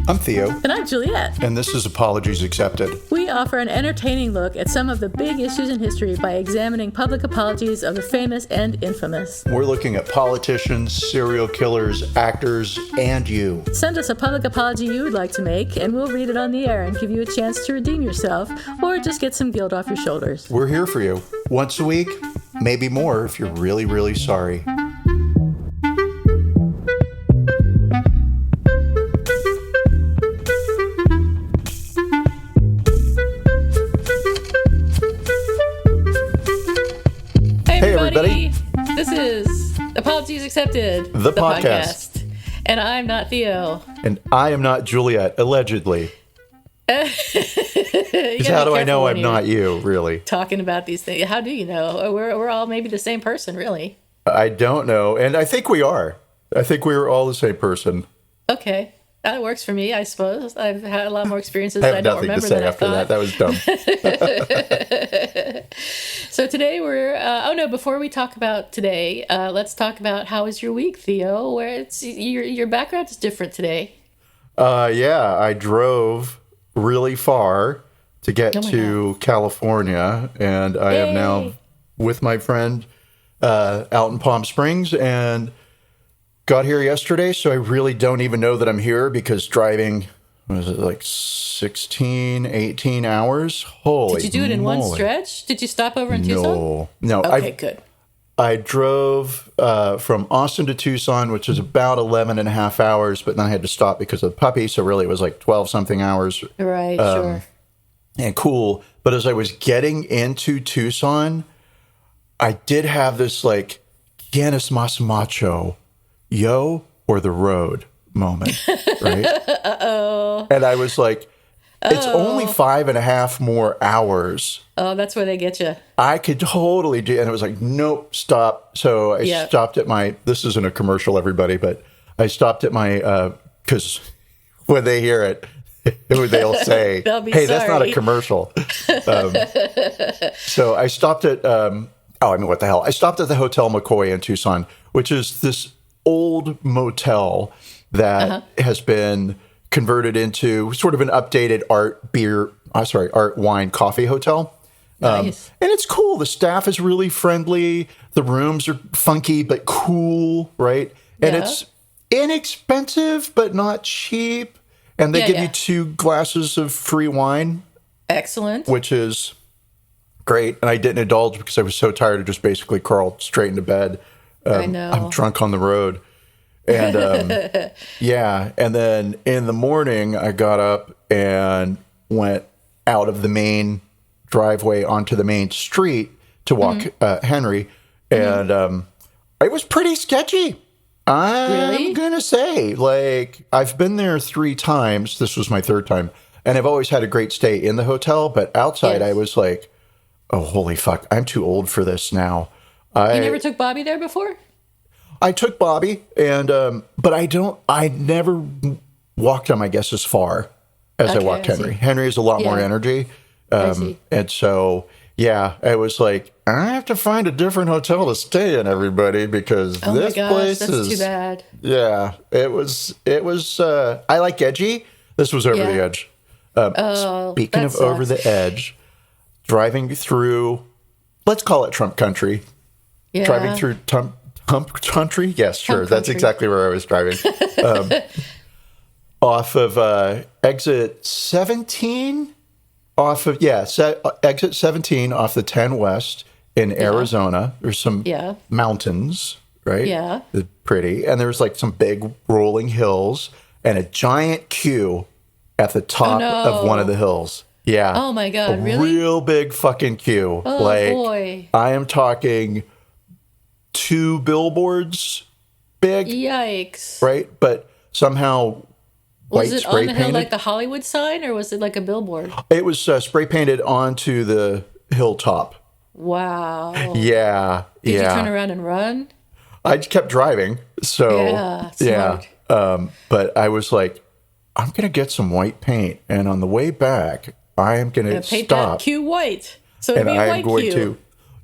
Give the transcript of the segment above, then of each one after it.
I'm Theo. And I'm Juliette. And this is Apologies Accepted. We offer an entertaining look at some of the big issues in history by examining public apologies of the famous and infamous. We're looking at politicians, serial killers, actors, and you. Send us a public apology you would like to make, and we'll read it on the air and give you a chance to redeem yourself, or just get some guilt off your shoulders. We're here for you. Once a week, maybe more if you're really, really sorry. Hey everybody. This is Apologies Accepted, the podcast. And I'm not Theo. And I am not Juliette, allegedly. Because how do I know I'm not you, really? Talking about these things. How do you know? We're all maybe the same person, really. I don't know. And I think we are. I think we are all the same person. Okay. That works for me, I suppose. I've had a lot more experiences that I don't remember than I thought. I have nothing to say after that. That was dumb. So today before we talk about today, let's talk about how was your week, Theo, where it's your background is different today. Yeah, I drove really far to get to California, and I am now with my friend out in Palm Springs, and got here yesterday, so I really don't even know that I'm here because driving, was it like 16, 18 hours? Holy Did you do it in moly. one stretch? Did you stop over in Tucson? No. Okay, good. I drove from Austin to Tucson, which is about 11 and a half hours, but then I had to stop because of the puppy, so really it was like 12-something hours. Right, sure. And cool. But as I was getting into Tucson, I did have this like, Canis Mas Macho, yo or the road moment, right? Uh-oh. And I was like, it's only 5.5 more hours. Oh, that's where they get you. I could totally do, and it was like, nope, stop. So I stopped at this isn't a commercial, everybody, but I stopped at my, because when they hear it, they'll say, hey, that's not a commercial. So I stopped at, what the hell? I stopped at the Hotel McCoy in Tucson, which is this old motel that has been converted into sort of an updated art wine coffee hotel. Nice. And it's cool. The staff is really friendly. The rooms are funky but cool, right? And it's inexpensive but not cheap. And they give you 2 glasses of free wine. Excellent. Which is great. And I didn't indulge because I was so tired. I just basically crawled straight into bed. I know. I'm drunk on the road. And and then in the morning, I got up and went out of the main driveway onto the main street to walk Henry. And it was pretty sketchy. I'm going to say, like, I've been there 3 times. This was my 3rd time. And I've always had a great stay in the hotel. But outside, I was like, oh, holy fuck, I'm too old for this now. You never took Bobby there before? I took Bobby, and but I never walked him, I guess, as far as I walked Henry. Henry has a lot more energy. And so, I was like, I have to find a different hotel to stay in, everybody, because this place is too bad. Yeah, it was I like edgy. This was over the edge. Speaking of over the edge, driving through, let's call it Trump country. Yeah. Driving through Trump country? Yes, sure. That's exactly where I was driving. Off of exit 17, exit 17 off the 10 West in Arizona. There's some mountains, right? Yeah. They're pretty. And there's like some big rolling hills and a giant queue at the top of one of the hills. Yeah. Oh my God, really? Real big fucking queue. Oh boy. I am talking 2 billboards big. Yikes. Right? But somehow was it on the hill like the Hollywood sign, or was it like a billboard? It was spray painted onto the hilltop. Wow. Yeah. Did you turn around and run? I kept driving. So, smart. But I was like, I'm going to get some white paint. And on the way back, I am going to paint that queue white. So it'll be a white queue.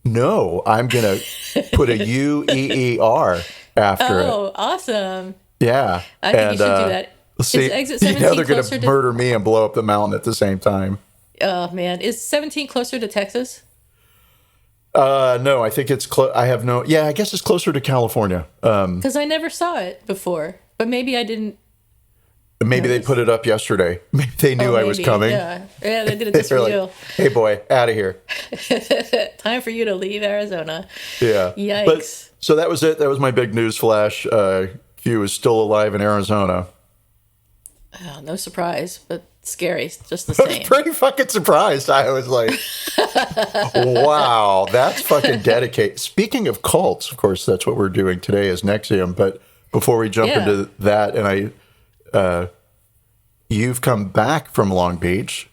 No, I'm going to put a UEER after it. Oh, awesome. Yeah. I think you should do that See, exit you 17 know they're going closer to murder me and blow up the mountain at the same time. Oh, man. Is 17 closer to Texas? No, I think it's I have no. Yeah, I guess it's closer to California. Because I never saw it before, but maybe I didn't. Maybe they put it up yesterday. Maybe they knew I was coming. Yeah, they did it just for like, you. Hey, boy, out of here. Time for you to leave Arizona. Yeah. Yikes. But, so that was it. That was my big news flash. Q is still alive in Arizona. Oh, no surprise, but scary, just the I was same. pretty fucking surprised. I was like, wow, that's fucking dedicated. Speaking of cults, of course, that's what we're doing today is NXIVM. But before we jump into that, and you've come back from Long Beach.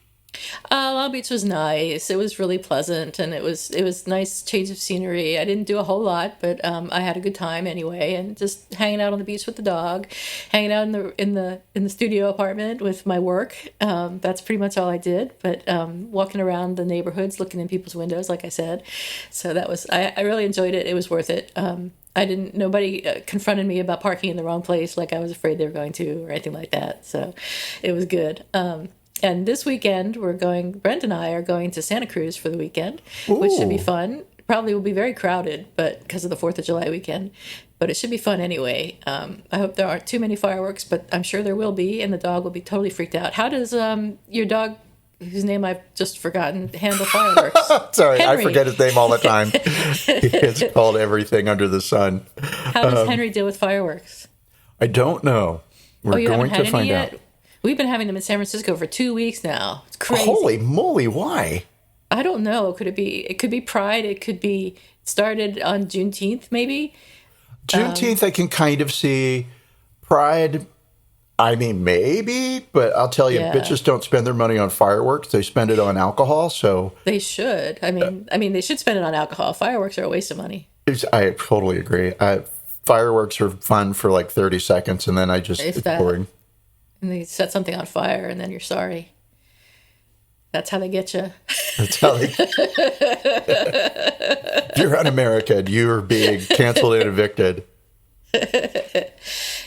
Long Beach was nice. It was really pleasant, and it was nice change of scenery. I didn't do a whole lot, but I had a good time anyway, and just hanging out on the beach with the dog, hanging out in the studio apartment with my work. That's pretty much all I did. But walking around the neighborhoods, looking in people's windows, like I said. So that was I really enjoyed it. It was worth it. Nobody confronted me about parking in the wrong place like I was afraid they were going to or anything like that. So it was good. And this weekend, Brent and I are going to Santa Cruz for the weekend, which should be fun. Probably will be very crowded, but because of the 4th of July weekend. But it should be fun anyway. I hope there aren't too many fireworks, but I'm sure there will be, and the dog will be totally freaked out. How does your dog, whose name I've just forgotten, handle fireworks? Sorry, Henry. I forget his name all the time. It's called everything under the sun. How does Henry deal with fireworks? I don't know. We're going to find out. We've been having them in San Francisco for 2 weeks now. It's crazy. Holy moly, why? I don't know. It could be Pride. It could be started on Juneteenth, maybe. Juneteenth, I can kind of see. Pride, I mean, maybe, but I'll tell you, bitches don't spend their money on fireworks. They spend it on alcohol, so. They should. I mean, they should spend it on alcohol. Fireworks are a waste of money. I totally agree. Fireworks are fun for like 30 seconds, and then it's boring. And they set something on fire, and then you're sorry. That's how they get you. That's how they. If you're un-American, you're being canceled and evicted.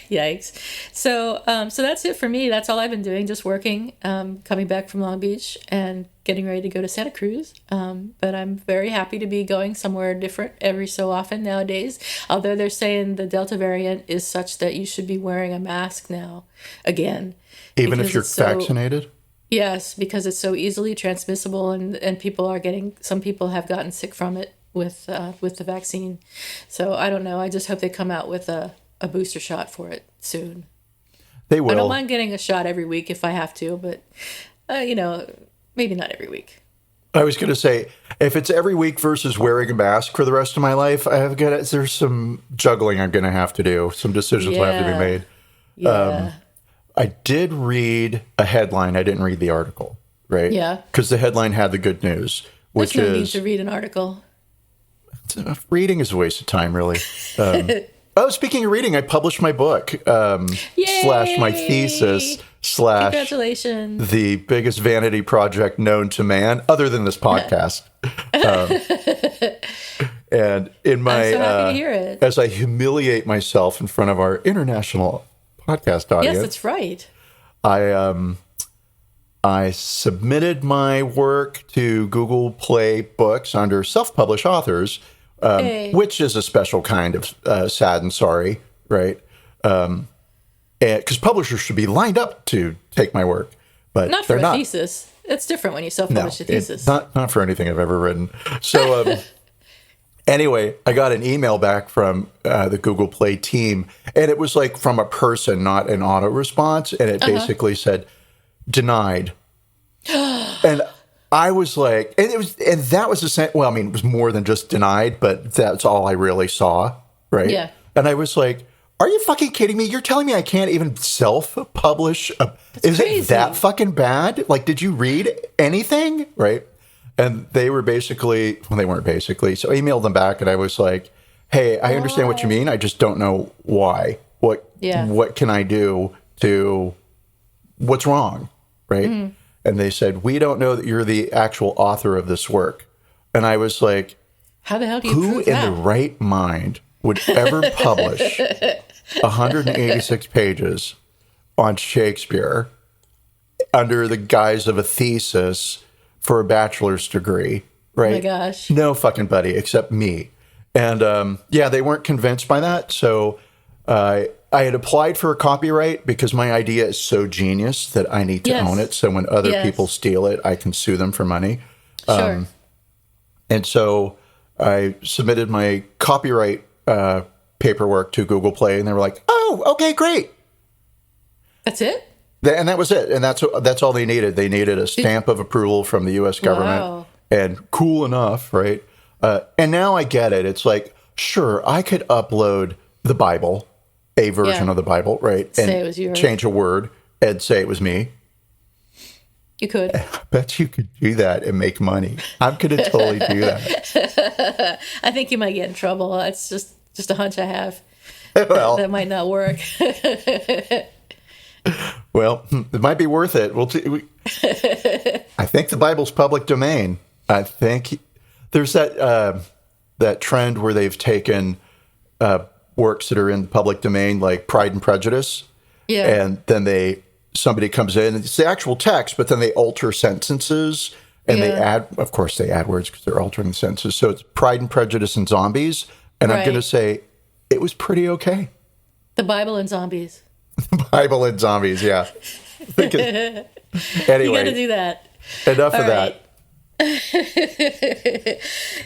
Yikes. So that's it for me. That's all I've been doing, just working, coming back from Long Beach and getting ready to go to Santa Cruz. But I'm very happy to be going somewhere different every so often nowadays. Although they're saying the Delta variant is such that you should be wearing a mask now again. Even if you're vaccinated? Yes, because it's so easily transmissible, and some people have gotten sick from it with the vaccine. So I don't know. I just hope they come out with a booster shot for it soon. They will. I don't mind getting a shot every week if I have to, but maybe not every week. I was going to say, if it's every week versus wearing a mask for the rest of my life, there's some juggling I'm going to have to do. Some decisions will have to be made. Yeah. I did read a headline. I didn't read the article, right? Yeah. Because the headline had the good news, which There's no need to read an article. Reading is a waste of time, really. Speaking of reading, I published my book, / my thesis / Congratulations. the biggest vanity project known to man, other than this podcast. And in my, I'm so happy to hear it. As I humiliate myself in front of our international podcast audience. Yes, that's right. I submitted my work to Google Play Books under self-published authors, which is a special kind of sad and sorry, right? Because publishers should be lined up to take my work, but not for they're not. A thesis. It's different when you self-publish a thesis. Not for anything I've ever written. So anyway, I got an email back from the Google Play team, and it was like from a person, not an auto response, and it basically said denied. And I was like, and that was well, I mean, it was more than just denied, but that's all I really saw, right? Yeah. And I was like, are you fucking kidding me? You're telling me I can't even self-publish? Is crazy. it that fucking bad? Like, did you read anything? Right? And they were basically, well, they weren't basically. So I emailed them back, and I was like, hey, I understand what you mean. I just don't know why. What can I do what's wrong? Right? Mm-hmm. And they said, we don't know that you're the actual author of this work. And I was like, how the hell do you who prove in that? the right mind would ever publish 186 pages on Shakespeare under the guise of a thesis for a bachelor's degree, right? Oh my gosh. No fucking buddy except me. And they weren't convinced by that. So I had applied for a copyright because my idea is so genius that I need to own it. So when other people steal it, I can sue them for money. Sure. And so I submitted my copyright paperwork to Google Play, and they were like, "Oh, okay, great." That's it? And that was it. And that's all they needed. They needed a stamp of approval from the U.S. government. Wow. And cool enough, right? And now I get it. It's like, sure, I could upload the Bible, a version of the Bible, right? And say it was yours. Change a word and say it was me. You could. I bet you could do that and make money. I'm going to totally do that. I think you might get in trouble. That's just a hunch I have. Well, that might not work. Well, it might be worth it. I think the Bible's public domain. I think there's that trend where they've taken works that are in the public domain, like Pride and Prejudice, and then somebody comes in and it's the actual text, but then they alter sentences and they add words because they're altering the sentences. So it's Pride and Prejudice and Zombies, and I'm going to say it was pretty okay. The Bible and Zombies. Bible and Zombies, yeah. Anyway, you got to do that. Enough of that.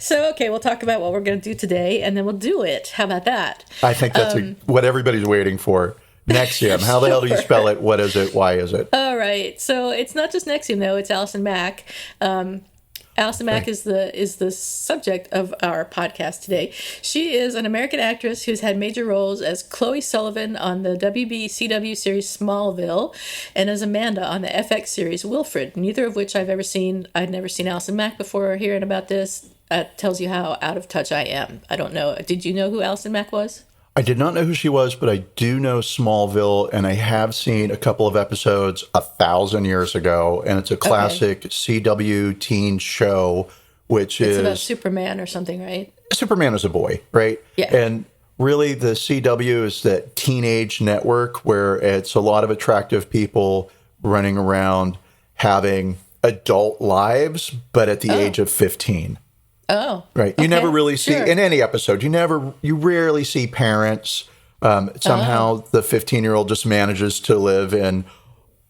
So, okay, we'll talk about what we're going to do today, and then we'll do it. How about that? I think that's what everybody's waiting for. NXIVM. How the hell do you spell it? What is it? Why is it? All right. So it's not just NXIVM, though. It's Allison Mack. Allison Mack is the subject of our podcast today. She is an American actress who's had major roles as Chloe Sullivan on the WB-CW series Smallville and as Amanda on the FX series Wilfred, neither of which I've ever seen. I'd never seen Allison Mack before hearing about this. That tells you how out of touch I am. I don't know. Did you know who Allison Mack was? I did not know who she was, but I do know Smallville, and I have seen a couple of episodes 1,000 years ago, and it's a classic CW teen show, which is about Superman or something, right? Superman is a boy, right? Yeah. And really, the CW is that teenage network where it's a lot of attractive people running around having adult lives, but at the age of 15. Oh, right. You never really see in any episode. You rarely see parents. Somehow the 15-year-old just manages to live in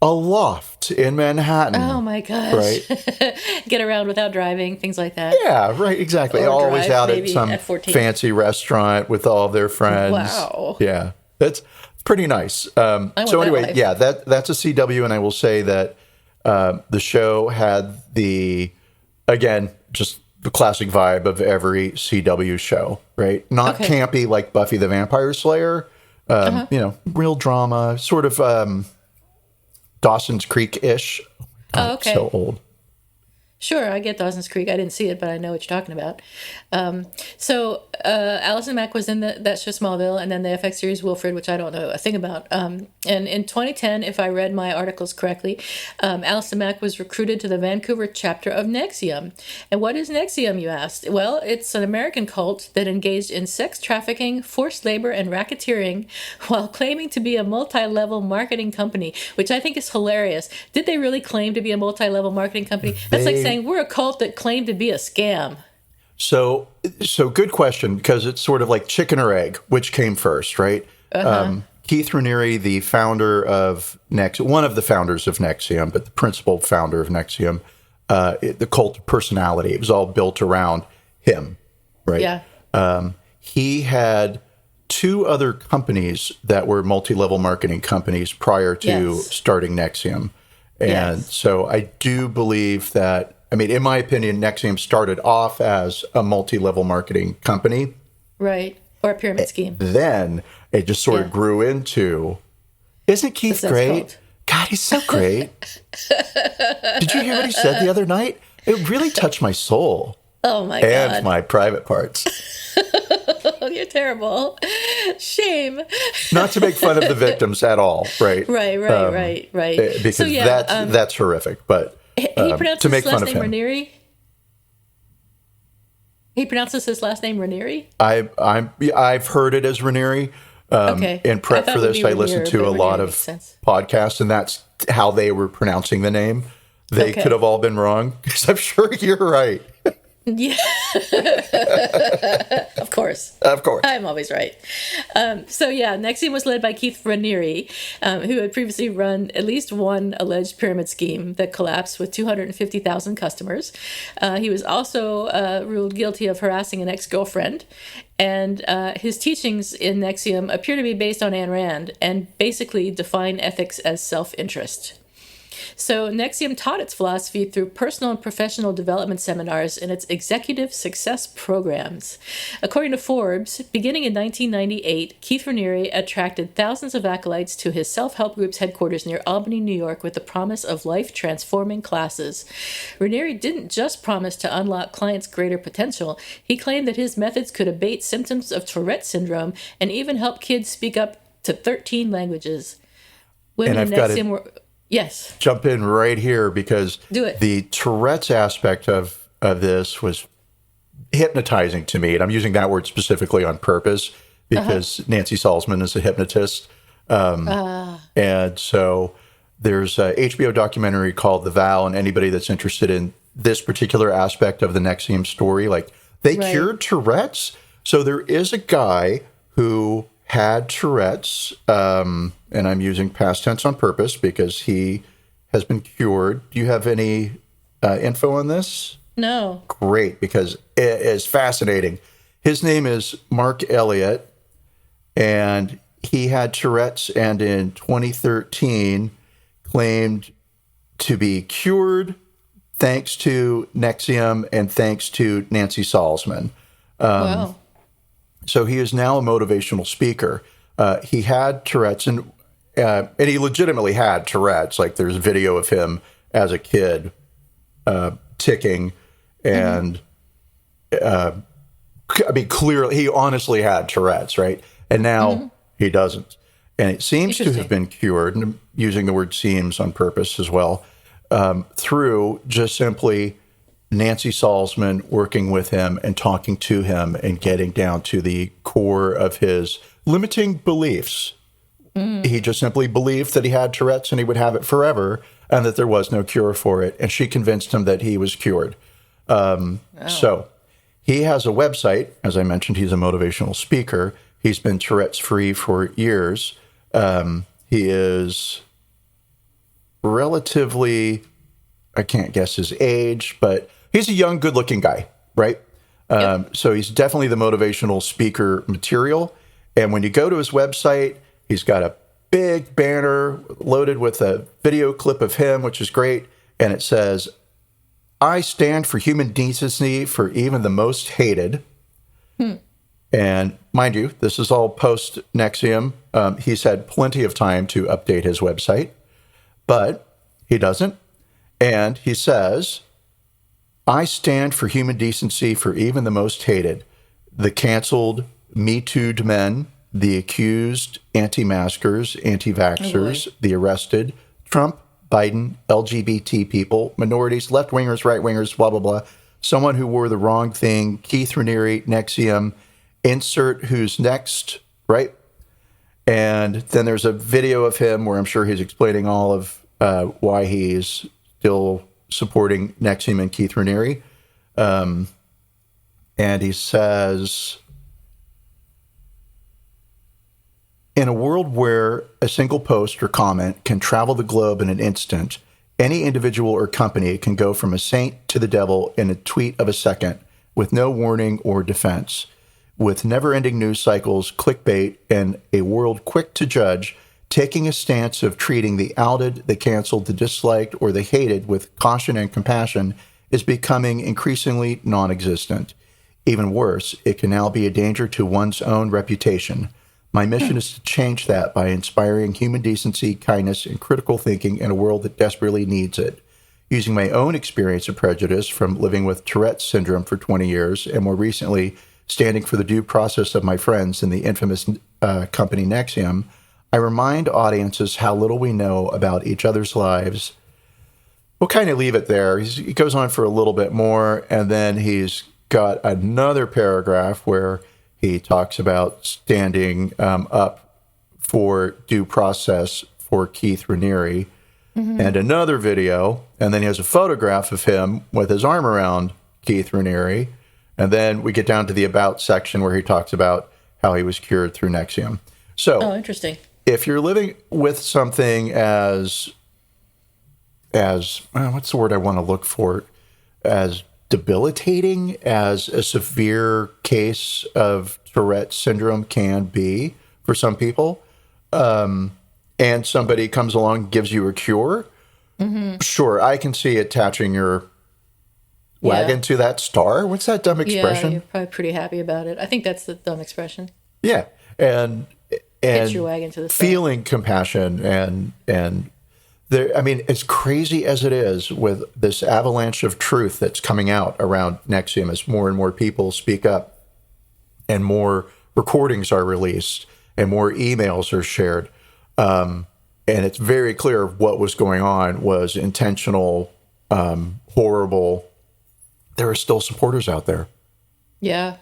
a loft in Manhattan. Oh my gosh! Right, get around without driving, things like that. Yeah, right. Exactly. Or always drive, out at some fancy restaurant with all of their friends. Wow. Yeah, that's pretty nice. So anyway, that's a CW, and I will say that the show had just the classic vibe of every CW show, right? Not campy like Buffy the Vampire Slayer, real drama, sort of Dawson's Creek-ish. Oh, okay. So old. Sure, I get Dawson's Creek. I didn't see it, but I know what you're talking about. So Allison Mack was in that show Smallville, and then the FX series Wilfred, which I don't know a thing about. And in 2010, if I read my articles correctly, Allison Mack was recruited to the Vancouver chapter of NXIVM. And what is NXIVM, you asked? Well, it's an American cult that engaged in sex trafficking, forced labor, and racketeering while claiming to be a multi-level marketing company, which I think is hilarious. Did they really claim to be a multi-level marketing company? That's like saying we're a cult that claimed to be a scam. So good question, because it's sort of like chicken or egg, which came first, right? Keith Raniere, the founder of one of the founders of NXIVM, but the principal founder of NXIVM, the cult of personality, it was all built around him, right? Yeah. He had two other companies that were multi-level marketing companies prior to starting NXIVM. And so I do believe that, in my opinion, NXIVM started off as a multi-level marketing company. Right. Or a pyramid scheme. Then it just sort of grew into, isn't Keith great? God, he's so great. Did you hear what he said the other night? It really touched my soul. Oh, my God. And my private parts. You're terrible. Shame. Not to make fun of the victims at all, right? Right. Because that's horrific. But he pronounces to make his fun last of name him. Raniere? He pronounces his last name Raniere? I've heard it as Raniere. Okay. In prep for this, I listened to a lot of podcasts, and that's how they were pronouncing the name. They could have all been wrong, because I'm sure you're right. Yeah. Of course. Of course. I'm always right. NXIVM was led by Keith Raniere, who had previously run at least one alleged pyramid scheme that collapsed with 250,000 customers. He was also ruled guilty of harassing an ex-girlfriend. And his teachings in NXIVM appear to be based on Ayn Rand and basically define ethics as self-interest. So NXIVM taught its philosophy through personal and professional development seminars in its executive success programs. According to Forbes, beginning in 1998, Keith Raniere attracted thousands of acolytes to his self-help group's headquarters near Albany, New York, with the promise of life-transforming classes. Raniere didn't just promise to unlock clients' greater potential. He claimed that his methods could abate symptoms of Tourette syndrome and even help kids speak up to 13 languages. Women in NXIVM were... Yes. Jump in right here, because the Tourette's aspect of this was hypnotizing to me. And I'm using that word specifically on purpose because Nancy Salzman is a hypnotist. And so there's a HBO documentary called The Vow, and anybody that's interested in this particular aspect of the NXIVM story, like they cured Tourette's. So there is a guy who had Tourette's, and I'm using past tense on purpose because he has been cured. Do you have any info on this? No. Great, because it is fascinating. His name is Mark Elliott, and he had Tourette's, and in 2013 claimed to be cured thanks to NXIVM and thanks to Nancy Salzman. Wow. So he is now a motivational speaker. He had Tourette's, and he legitimately had Tourette's. Like, there's video of him as a kid ticking, and I mean, clearly, he honestly had Tourette's, right? And now he doesn't. And it seems to have been cured, and I'm using the word seems on purpose as well, through just simply Nancy Salzman working with him and talking to him and getting down to the core of his limiting beliefs. He just simply believed that he had Tourette's and he would have it forever, and that there was no cure for it. And she convinced him that he was cured. So he has a website. As I mentioned, he's a motivational speaker. He's been Tourette's free for years. He is relatively, I can't guess his age, but he's a young, good-looking guy, right? So he's definitely the motivational speaker material. And when you go to his website, he's got a big banner loaded with a video clip of him, which is great. And it says, "I stand for human decency for even the most hated." And mind you, this is all post-NXIVM. He's had plenty of time to update his website, but he doesn't. And he says, "I stand for human decency for even the most hated. The canceled, Me Too'd men, the accused anti-maskers, anti-vaxxers, the arrested, Trump, Biden, LGBT people, minorities, left-wingers, right-wingers, blah, blah, blah. Someone who wore the wrong thing, Keith Raniere, NXIVM, insert who's next," right? And then there's a video of him where I'm sure he's explaining all of why he's still supporting NXIVM and Keith Raniere. And he says, "In a world where a single post or comment can travel the globe in an instant, any individual or company can go from a saint to the devil in a tweet of a second, with no warning or defense. With never-ending news cycles, clickbait, and a world quick to judge, taking a stance of treating the outed, the canceled, the disliked, or the hated with caution and compassion is becoming increasingly non-existent. Even worse, it can now be a danger to one's own reputation. My mission is to change that by inspiring human decency, kindness, and critical thinking in a world that desperately needs it. Using my own experience of prejudice from living with Tourette's syndrome for 20 years, and more recently, standing for the due process of my friends in the infamous company NXIVM, I remind audiences how little we know about each other's lives." We'll kind of leave it there. He goes on for a little bit more, and then he's got another paragraph where He talks about standing up for due process for Keith Raniere. And another video, and then he has a photograph of him with his arm around Keith Raniere. And then we get down to the about section where he talks about how he was cured through NXIVM. So, Oh, interesting. if you're living with something as what's the word I want to look for, as debilitating as a severe case of Tourette syndrome can be for some people, and somebody comes along and gives you a cure, sure, I can see attaching your wagon to that star. What's that dumb expression? Yeah, you're probably pretty happy about it. I think that's the dumb expression. Yeah, and Hitch your wagon to the star. feeling compassion and there. I mean, as crazy as it is with this avalanche of truth that's coming out around NXIVM as more and more people speak up, and more recordings are released, and more emails are shared. And it's very clear what was going on was intentional, horrible. There are still supporters out there. Yeah.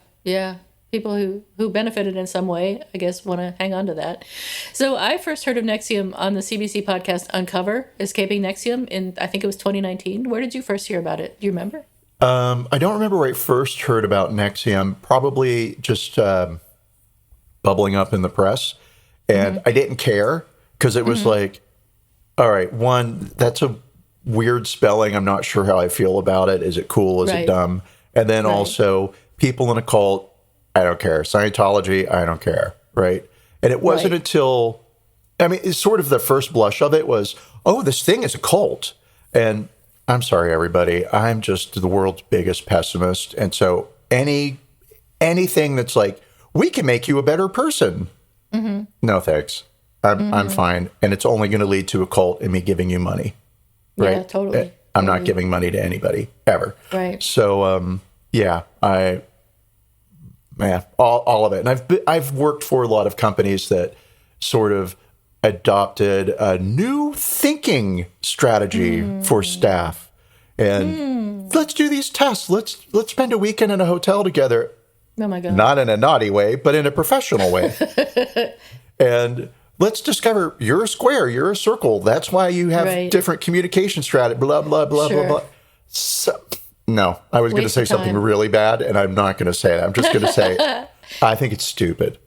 People who benefited in some way, I guess, want to hang on to that. So I first heard of NXIVM on the CBC podcast Uncover, Escaping NXIVM, in, I think it was 2019. Where did you first hear about it? Do you remember? I don't remember where I first heard about NXIVM. Probably just bubbling up in the press. And I didn't care because it was like, all right, one, that's a weird spelling. I'm not sure how I feel about it. Is it cool? Is it dumb? And then also people in a cult, I don't care. Scientology, I don't care. Right. And it wasn't until, I mean, it's sort of the first blush of it was, oh, this thing is a cult. And I'm sorry, everybody. I'm just the world's biggest pessimist. And so anything that's like, we can make you a better person. No, thanks. I'm fine. And it's only going to lead to a cult and me giving you money. Right. Yeah, totally. I'm not giving money to anybody ever. Right. So, all of it. And I've worked for a lot of companies that sort of adopted a new thinking strategy for staff. And let's do these tests. Let's spend a weekend in a hotel together. Oh my God. Not in a naughty way, but in a professional way. And let's discover you're a square, you're a circle. That's why you have different communication strategy, blah, blah, blah, blah, blah. So, no, I was going to say something really bad, and I'm not going to say that. I'm just going to say, I think it's stupid.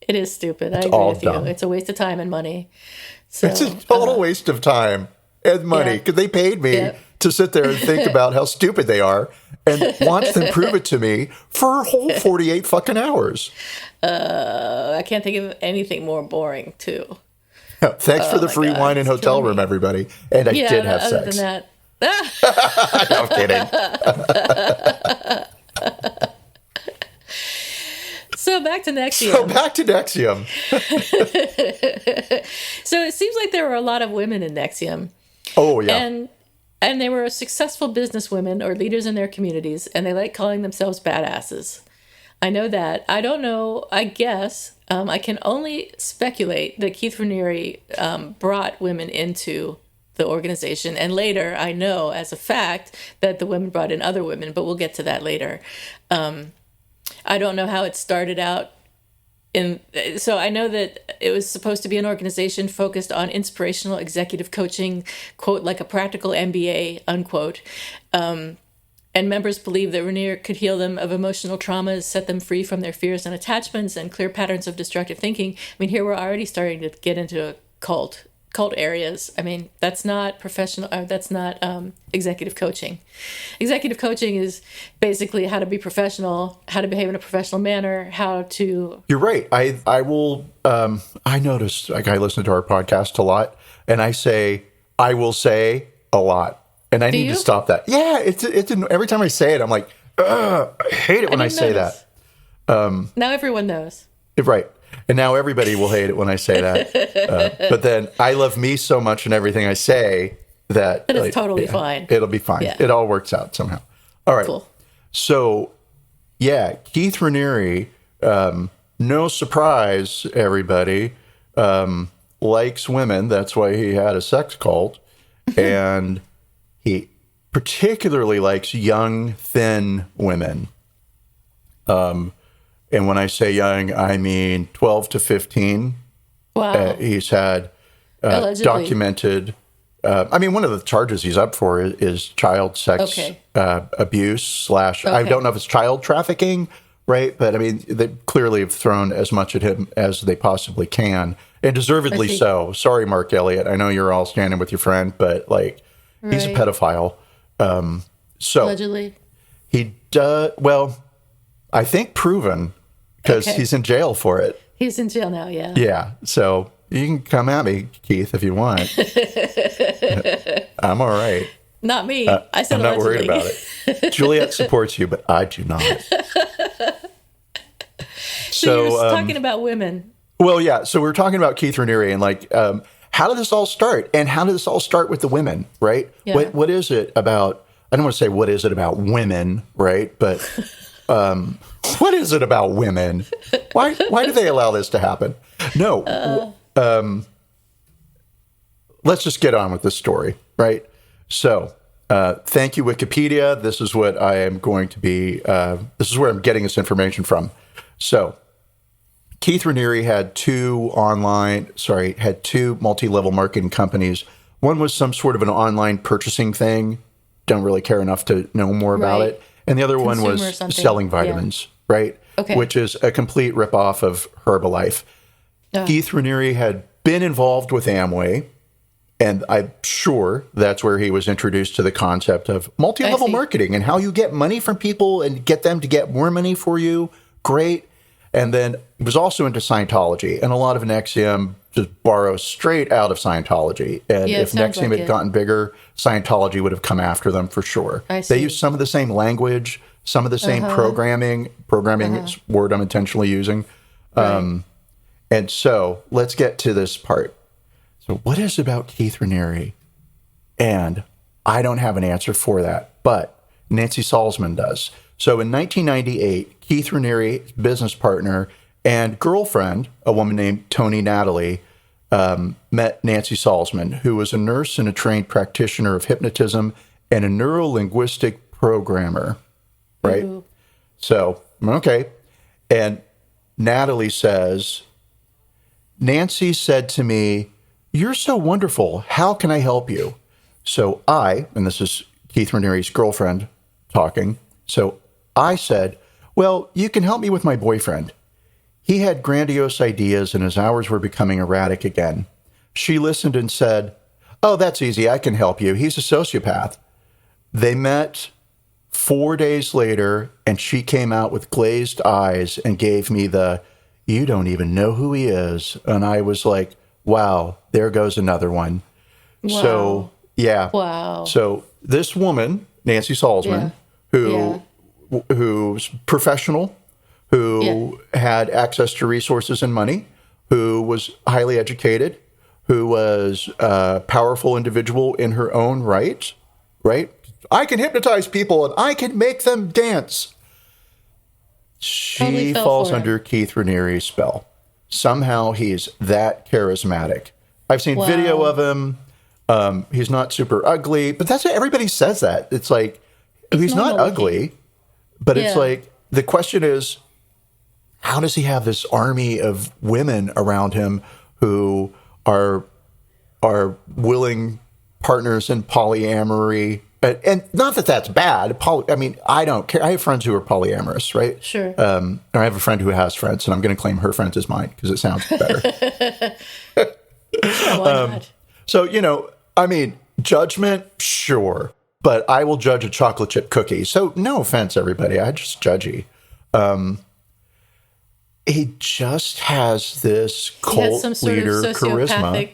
It is stupid. I agree with you. It's a waste of time and money. So, it's a total waste of time and money because they paid me to sit there and think about how stupid they are and watch them prove it to me for a whole 48 fucking hours. I can't think of anything more boring, too. Thanks for the free wine and hotel room, everybody. And I did have other sex. Than that. No, I'm kidding. So back to NXIVM. So it seems like there were a lot of women in NXIVM. Oh, yeah. And they were successful businesswomen or leaders in their communities, and they like calling themselves badasses. I know that. I don't know. I guess I can only speculate that Keith Raniere brought women into the organization. And later, I know as a fact that the women brought in other women, but we'll get to that later. I don't know how it started out. So I know that it was supposed to be an organization focused on inspirational executive coaching, quote, like a practical MBA, unquote. And members believed that Raniere could heal them of emotional traumas, set them free from their fears and attachments, and clear patterns of destructive thinking. I mean, here we're already starting to get into a cult areas. I mean, that's not professional. That's not executive coaching. Executive coaching is basically how to be professional, how to behave in a professional manner, how to. You're right. I will. I noticed. Like I listen to our podcast a lot, and I will say a lot. And I need to stop that. Yeah, it's every time I say it, I'm like, I hate it when I say that. Now everyone knows. Right. And now everybody will hate it when I say that. But then I love me so much in everything I say that it's totally fine. It'll be fine. Yeah. It all works out somehow. All right. Cool. So, yeah, Keith Raniere, no surprise, everybody, likes women. That's why he had a sex cult. And he particularly likes young, thin women. And when I say young, I mean 12 to 15. Wow. He's had Allegedly. documented. I mean, one of the charges he's up for is child sex abuse / I don't know if it's child trafficking, right? But I mean, they clearly have thrown as much at him as they possibly can, and deservedly so. Sorry, Mark Elliott. I know you're all standing with your friend, but like, he's a pedophile. So allegedly, he does well. I think proven because he's in jail for it. He's in jail now. Yeah. Yeah. So you can come at me, Keith, if you want. I'm all right. Not me. I said I'm not allegedly. worried about it. Juliette supports you, but I do not. So you're talking about women. Well, yeah. So we're talking about Keith Raniere and like, how did this all start? And how did this all start with the women, right? Yeah. What is it about? I don't want to say what is it about women, right? But what is it about women? Why do they allow this to happen? No. Let's just get on with this story, right? So, thank you, Wikipedia. This is what I am going to be, this is where I'm getting this information from. So, Keith Raniere had two multi-level marketing companies. One was some sort of an online purchasing thing. Don't really care enough to know more about it. And the other one was selling vitamins, right? Okay. Which is a complete ripoff of Herbalife. Keith Raniere had been involved with Amway, and I'm sure that's where he was introduced to the concept of multi-level marketing and how you get money from people and get them to get more money for you. Great. And then he was also into Scientology, and a lot of NXIVM just borrows straight out of Scientology. And if NXIVM had gotten bigger, Scientology would have come after them for sure. They use some of the same language, some of the same programming is a word I'm intentionally using. And so let's get to this part. So what is it about Keith Raniere? And I don't have an answer for that, but Nancy Salzman does. So in 1998, Keith Raniere's business partner and girlfriend, a woman named Tony Natalie, met Nancy Salzman, who was a nurse and a trained practitioner of hypnotism and a neuro-linguistic programmer, right? Ooh. So, okay. And Natalie says, Nancy said to me, "You're so wonderful. How can I help you?" So and this is Keith Raniere's girlfriend talking. So I said, "Well, you can help me with my boyfriend. He had grandiose ideas and his hours were becoming erratic again." She listened and said, "Oh, that's easy. I can help you. He's a sociopath." They met 4 days later, and she came out with glazed eyes and gave me the, "You don't even know who he is." And I was like, wow, there goes another one. Wow. So, yeah. Wow. So this woman, Nancy Salzman, who's professional, who had access to resources and money, who was highly educated, who was a powerful individual in her own right? I can hypnotize people and I can make them dance. She falls under Keith Raniere's spell. Somehow he's that charismatic. I've seen video of him. He's not super ugly, but that's what everybody says that. It's like, he's not ugly, but it's like, the question is, how does he have this army of women around him who are willing partners in polyamory? And not that that's bad. I mean, I don't care. I have friends who are polyamorous, right? Sure. I have a friend who has friends, and I'm going to claim her friends as mine because it sounds better. Why not? So, I mean, judgment, sure. But I will judge a chocolate chip cookie. So no offense, everybody. I just judgy. He just has this cult leader charisma.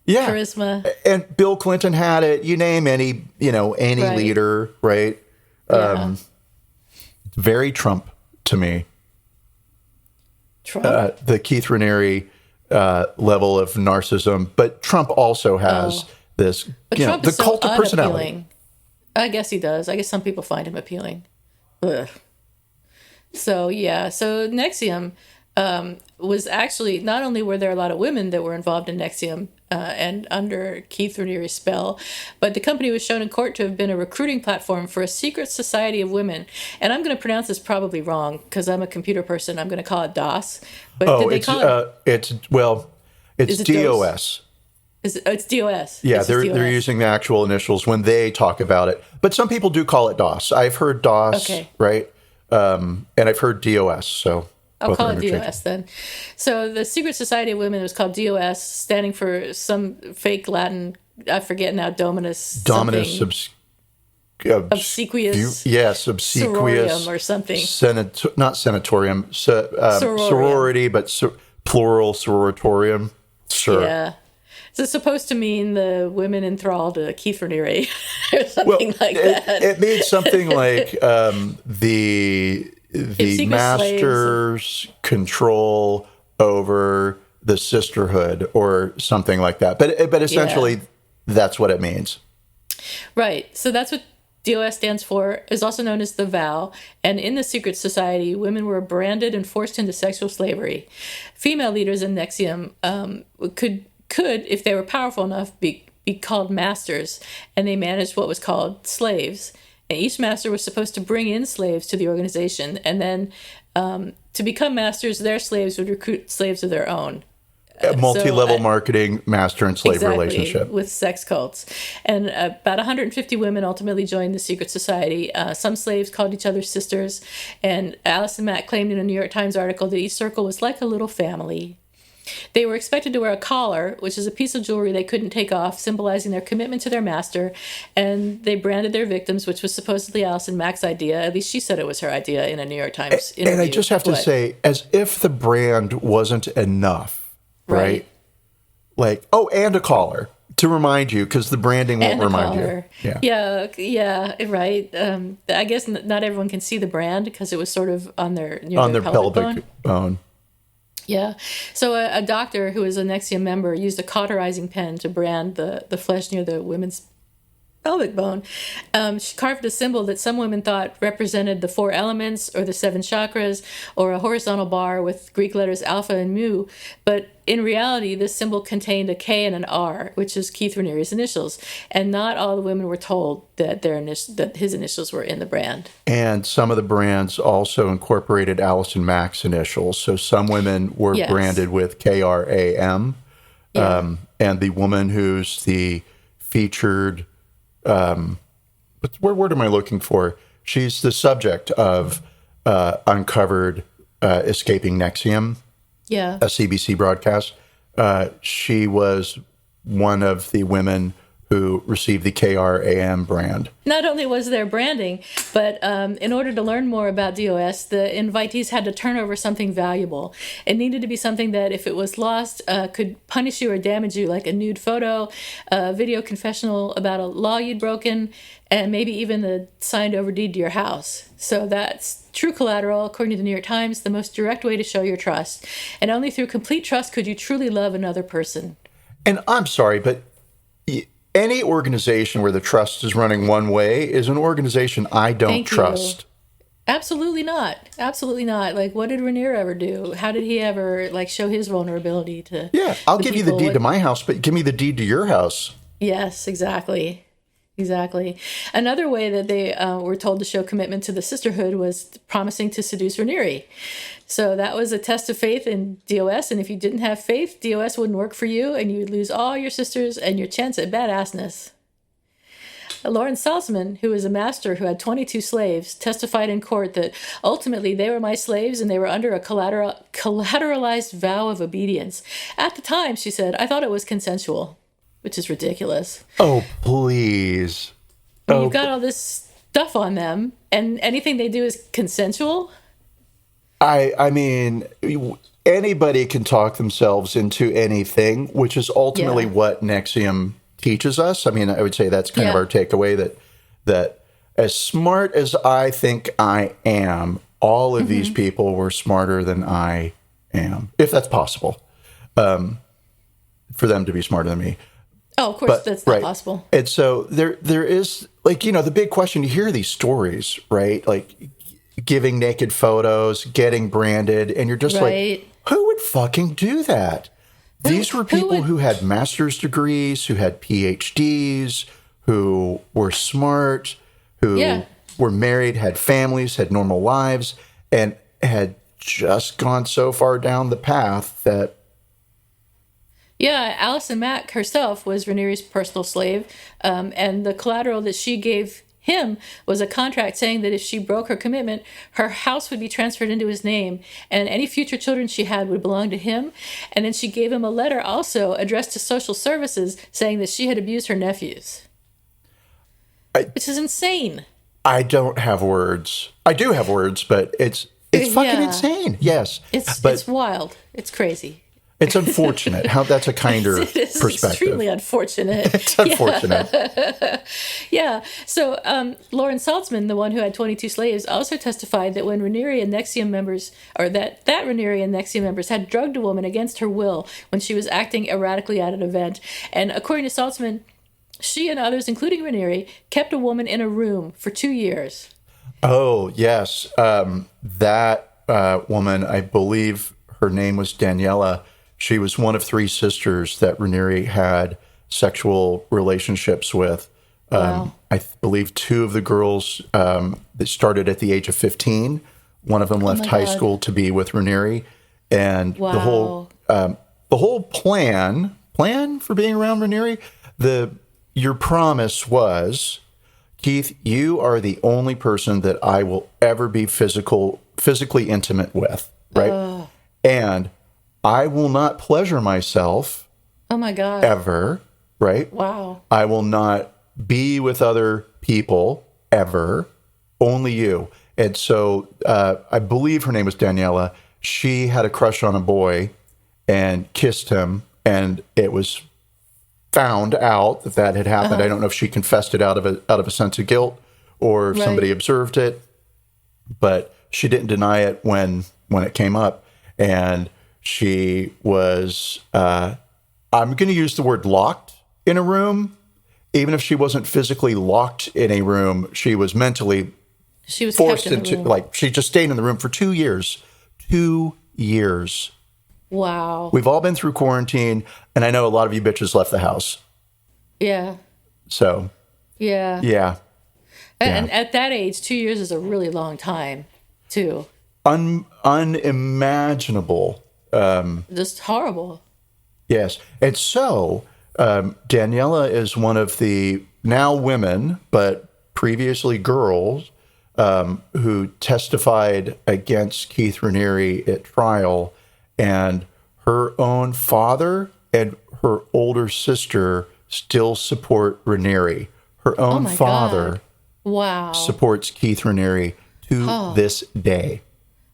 Yeah. Charisma. And Bill Clinton had it. You name any leader, right? Very Trump to me. Trump? The Keith Raniere level of narcissism. But Trump also has this, Trump the is so cult of personality. unappealing. I guess he does. I guess some people find him appealing. Ugh. So, yeah. So, NXIVM, was actually, not only were there a lot of women that were involved in NXIVM and under Keith Raniere's spell, but the company was shown in court to have been a recruiting platform for a secret society of women. And I'm going to pronounce this probably wrong because I'm a computer person. I'm going to call it DOS. But did they call it's DOS. It's DOS. Yeah, it's they're using the actual initials when they talk about it. But some people do call it DOS. I've heard DOS, right? And I've heard DOS, so... I'll call it DOS then. So the Secret Society of Women was called DOS, standing for some fake Latin, I forget now, Dominus obsequious. Sororium or something. Not senatorium, sorority, but plural sororatorium. Sure. Yeah. So it's supposed to mean the women enthralled to Keith Raniere or something like that. It means something like the master's control over the sisterhood or something like that. But essentially, that's what it means. Right. So that's what DOS stands for, is also known as the vow. And in the secret society, women were branded and forced into sexual slavery. Female leaders in NXIVM could, if they were powerful enough, be called masters, and they managed what was called slaves. And each master was supposed to bring in slaves to the organization, and then to become masters, their slaves would recruit slaves of their own. Multi-level marketing, master and slave relationship. With sex cults. And about 150 women ultimately joined the secret society. Some slaves called each other sisters, and Allison Mack claimed in a New York Times article that each circle was like a little family. They were expected to wear a collar, which is a piece of jewelry they couldn't take off, symbolizing their commitment to their master, and they branded their victims, which was supposedly Allison Mack's idea. At least she said it was her idea in a New York Times interview. And I just have to say, as if the brand wasn't enough, right? Like, and a collar to remind you, because the branding won't remind you. Yeah, right. I guess not everyone can see the brand because it was sort of on their pelvic bone. Yeah. So a doctor who was a NXIVM member used a cauterizing pen to brand the flesh near the women's pelvic bone. She carved a symbol that some women thought represented the 4 elements or the 7 chakras, or a horizontal bar with Greek letters alpha and mu. But in reality, this symbol contained a K and an R, which is Keith Raniere's initials. And not all the women were told that that his initials were in the brand. And some of the brands also incorporated Allison Mack's initials. So some women were branded with KRAM. And the woman who's the featured... what word am I looking for? She's the subject of Uncovered Escaping NXIVM, a CBC broadcast. She was one of the women who received the KRAM brand. Not only was there branding, but in order to learn more about DOS, the invitees had to turn over something valuable. It needed to be something that, if it was lost, could punish you or damage you, like a nude photo, a video confessional about a law you'd broken, and maybe even a signed over deed to your house. So that's true collateral, according to the New York Times, the most direct way to show your trust. And only through complete trust could you truly love another person. And I'm sorry, but... any organization where the trust is running one way is an organization I don't trust. Absolutely not. Absolutely not. Like, what did Raniere ever do? How did he ever, show his vulnerability to... Yeah, I'll give you the deed to my house, but give me the deed to your house. Yes, exactly. Exactly. Another way that they were told to show commitment to the sisterhood was promising to seduce Raniere. So that was a test of faith in DOS, and if you didn't have faith, DOS wouldn't work for you, and you would lose all your sisters and your chance at badassness. Lawrence Salzman, who was a master who had 22 slaves, testified in court that ultimately they were my slaves and they were under a collateralized vow of obedience. At the time, she said, I thought it was consensual, which is ridiculous. Oh, please. You've got all this stuff on them, and anything they do is consensual? I mean, anybody can talk themselves into anything, which is ultimately what NXIVM teaches us. I mean, I would say that's kind of our takeaway, that as smart as I think I am, all of these people were smarter than I am, if that's possible, for them to be smarter than me. Oh, of course, that's not possible. And so there is, the big question, you hear these stories, right? Like, giving naked photos, getting branded, and you're just like, Who would fucking do that? These were people who had master's degrees, who had PhDs, who were smart, who were married, had families, had normal lives, and had just gone so far down the path that... Yeah, Allison Mack herself was Raniere's personal slave, and the collateral that she gave him was a contract saying that if she broke her commitment, her house would be transferred into his name, and any future children she had would belong to him. And then she gave him a letter also addressed to social services saying that she had abused her nephews. Which is insane. I don't have words. I do have words, but it's fucking insane. Yes. It's wild. It's crazy. It's unfortunate how that's a kinder perspective. It's extremely unfortunate. It's unfortunate. Yeah. So Lauren Saltzman, the one who had 22 slaves, also testified that when Raniere and NXIVM members, or that Raniere and NXIVM members had drugged a woman against her will when she was acting erratically at an event. And according to Saltzman, she and others, including Raniere, kept a woman in a room for 2 years. Oh, yes. That woman, I believe her name was Daniela. She was one of 3 sisters that Raniere had sexual relationships with. Wow. I believe 2 of the girls that started at the age of 15. One of them left high school to be with Raniere, and the whole plan for being around Raniere. Your promise was, Keith, you are the only person that I will ever be physically intimate with, right? And I will not pleasure myself. Oh my God. Ever, right? Wow. I will not be with other people ever. Only you. And so I believe her name was Daniela. She had a crush on a boy and kissed him, and it was found out that had happened. I don't know if she confessed it out of a sense of guilt or if somebody observed it, but she didn't deny it when it came up. And she was, I'm going to use the word locked in a room. Even if she wasn't physically locked in a room, she was mentally forced into, like, she just stayed in the room for 2 years. 2 years. Wow. We've all been through quarantine, and I know a lot of you bitches left the house. Yeah. So. Yeah. Yeah. And at that age, 2 years is a really long time, too. Unimaginable. Just horrible. Yes. And so, Daniela is one of the now women, but previously girls, who testified against Keith Raniere at trial, and her own father and her older sister still support Raniere. Her own father supports Keith Raniere to this day.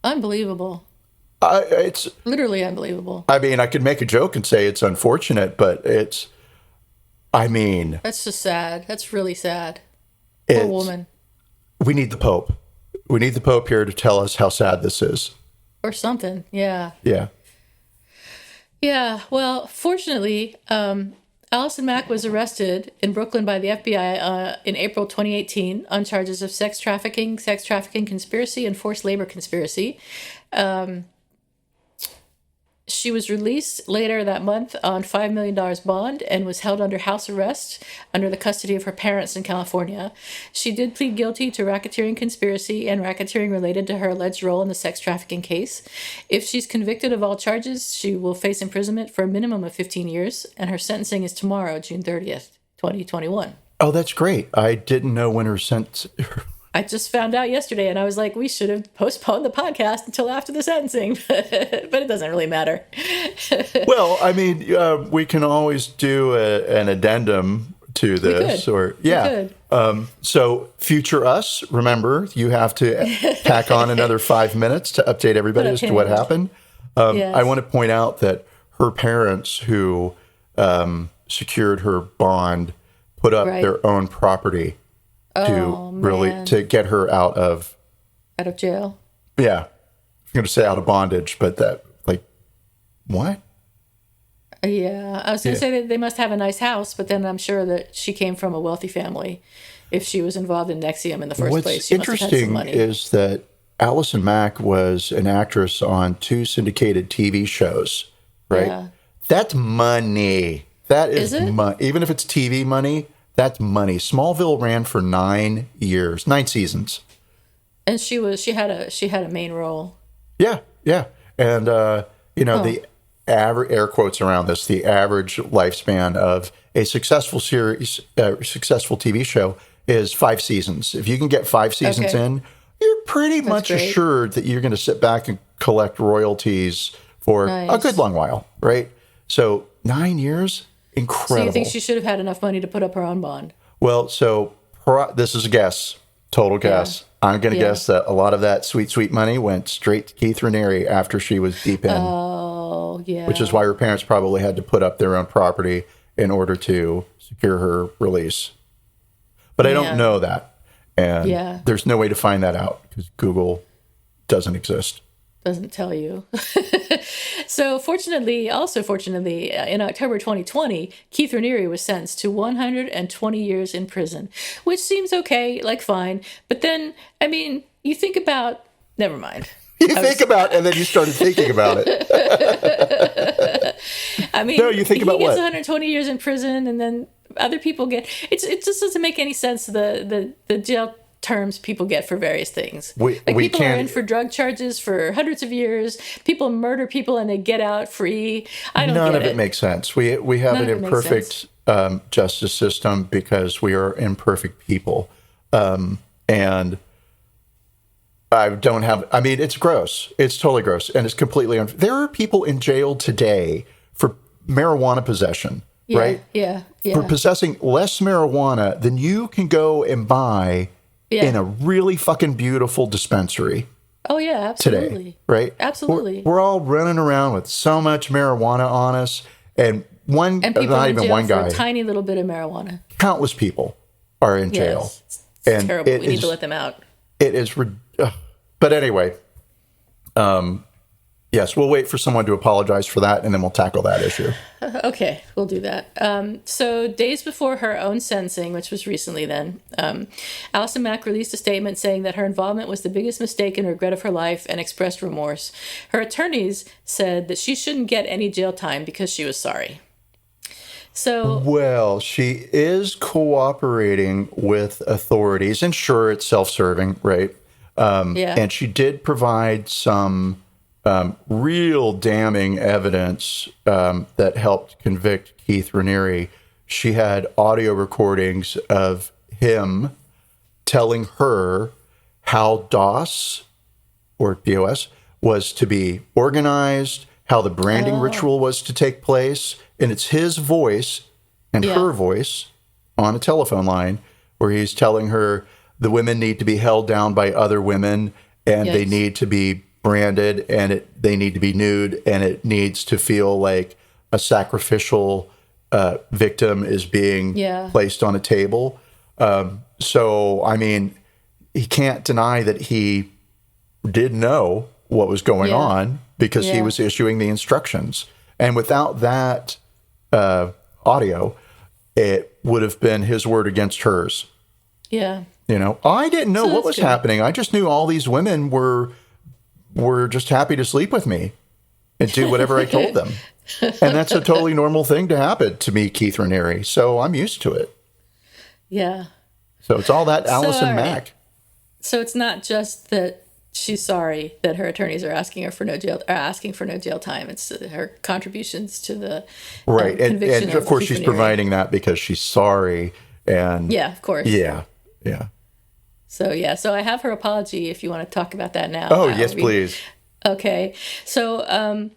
Unbelievable. It's literally unbelievable. I mean, I could make a joke and say it's unfortunate, but that's just sad. That's really sad. Poor woman. We need the Pope. We need the Pope here to tell us how sad this is. Or something. Yeah. Yeah. Yeah. Well, fortunately, Allison Mack was arrested in Brooklyn by the FBI in April 2018 on charges of sex trafficking conspiracy, and forced labor conspiracy. She was released later that month on $5 million bond and was held under house arrest under the custody of her parents in California. She did plead guilty to racketeering conspiracy and racketeering related to her alleged role in the sex trafficking case. If she's convicted of all charges, she will face imprisonment for a minimum of 15 years, and her sentencing is tomorrow, June 30th, 2021. Oh, that's great. I didn't know when her sentence... I just found out yesterday, and I was like, we should have postponed the podcast until after the sentencing, but it doesn't really matter. Well, I mean, we can always do an addendum to this. So future us, remember, you have to tack on another 5 minutes to update everybody as to what happened. Yes. I want to point out that her parents, who secured her bond, put up their own property to get her out of jail. Yeah. I'm going to say out of bondage, but what? Yeah. I was going to say that they must have a nice house, but then I'm sure that she came from a wealthy family. If she was involved in NXIVM in the first place, she must have had some money. What's interesting is that Allison Mack was an actress on 2 syndicated TV shows, right? Yeah. That's money. That Is is it? money. Even if it's TV money, that's money. Smallville ran for 9 years, 9 seasons. And she had a main role. Yeah, yeah. And, the average, air quotes around this, the average lifespan of a successful series, successful TV show is 5 seasons. If you can get 5 seasons Okay. in, you're pretty much great. assured that you're going to sit back and collect royalties for a Nice. good long while, right? So 9 years, So incredible. you think she should have had enough money to put up her own bond? Well, so this is a guess, total guess. I'm going to guess that a lot of that sweet, sweet money went straight to Keith Raniere after she was deep in, Oh, yeah. which is why her parents probably had to put up their own property in order to secure her release. But I don't Yeah. know that. And Yeah. there's no way to find that out because Google doesn't exist. Doesn't tell you. So fortunately, in October 2020, Keith Raniere was sentenced to 120 years in prison, which seems okay, like fine. But then, I mean, you think about, never mind. You think about, and then you started thinking about it. I mean, No, you think about he gets what? 120 years in prison, and then other people get. It just doesn't make any sense. The jail terms people get for various things. We People are can't- in for drug charges for hundreds of years. People murder people and they get out free. I don't None get of it makes sense. We have None an of it makes imperfect justice system because we are imperfect people. And I don't have, I mean, it's gross. It's totally gross. And it's completely unfair. There are people in jail today for marijuana possession, Yeah, right? Yeah. For possessing less marijuana than you can go and buy Yeah. in a really fucking beautiful dispensary Oh yeah, today, absolutely. right? Absolutely. We're all running around with so much marijuana on us, and And people not in even jail one for guy, a tiny little bit of marijuana. countless people are in jail. Yes. It's And terrible. it We need is- to let them out. It is, but anyway, yes, we'll wait for someone to apologize for that, and then we'll tackle that issue. Okay, we'll do that. So days before her own sentencing, which was recently then, Allison Mack released a statement saying that her involvement was the biggest mistake and regret of her life and expressed remorse. Her attorneys said that she shouldn't get any jail time because she was sorry. So, Well, she is cooperating with authorities, and sure, it's self-serving, right? yeah. And she did provide some real damning evidence that helped convict Keith Raniere. She had audio recordings of him telling her how DOS or DOS was to be organized, how the branding ritual was to take place. And it's his voice and Yeah. her voice on a telephone line where he's telling her the women need to be held down by other women and they Yikes. need to be branded and they need to be nude and it needs to feel like a sacrificial victim is being Yeah. placed on a table. So, I mean, he can't deny that he did know what was going Yeah. on because he Yeah. was issuing the instructions. And without that audio, it would have been his word against hers. Yeah. You know, I didn't know So what that's was good. happening. I just knew all these women were just happy to sleep with me and do whatever I told them. And that's a totally normal thing to happen to me, Keith Raniere. So I'm used to it. Yeah. So it's all that Allison all right. Mack. So it's not just that she's sorry that her attorneys are asking for no jail time. It's her contributions to the Right. conviction And of course, Keith she's Raniere. providing that because she's sorry. And Yeah, of course. yeah. So I have her apology. If you want to talk about that now. Oh, I'll yes, read- please. Okay. So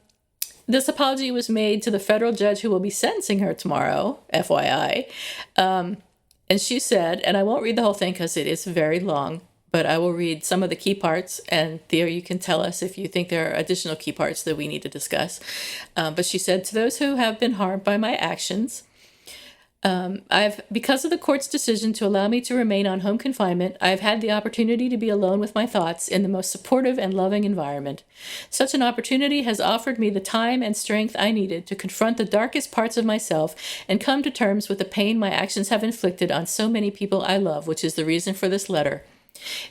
this apology was made to the federal judge who will be sentencing her tomorrow, FYI. And she said, and I won't read the whole thing because it is very long, but I will read some of the key parts, and there you can tell us if you think there are additional key parts that we need to discuss. But she said, to those who have been harmed by my actions, because of the court's decision to allow me to remain on home confinement, I have had the opportunity to be alone with my thoughts in the most supportive and loving environment. Such an opportunity has offered me the time and strength I needed to confront the darkest parts of myself and come to terms with the pain my actions have inflicted on so many people I love, which is the reason for this letter.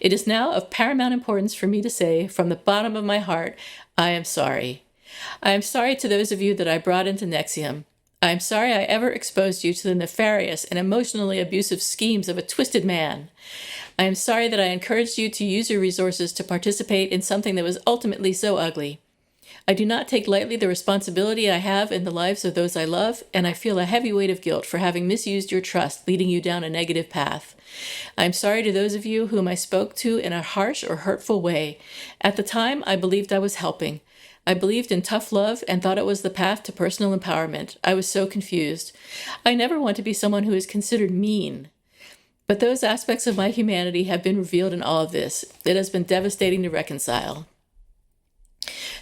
It is now of paramount importance for me to say, from the bottom of my heart, I am sorry. I am sorry to those of you that I brought into NXIVM. I am sorry I ever exposed you to the nefarious and emotionally abusive schemes of a twisted man. I am sorry that I encouraged you to use your resources to participate in something that was ultimately so ugly. I do not take lightly the responsibility I have in the lives of those I love, and I feel a heavy weight of guilt for having misused your trust, leading you down a negative path. I am sorry to those of you whom I spoke to in a harsh or hurtful way. At the time, I believed I was helping. I believed in tough love and thought it was the path to personal empowerment. I was so confused. I never want to be someone who is considered mean. But those aspects of my humanity have been revealed in all of this. It has been devastating to reconcile.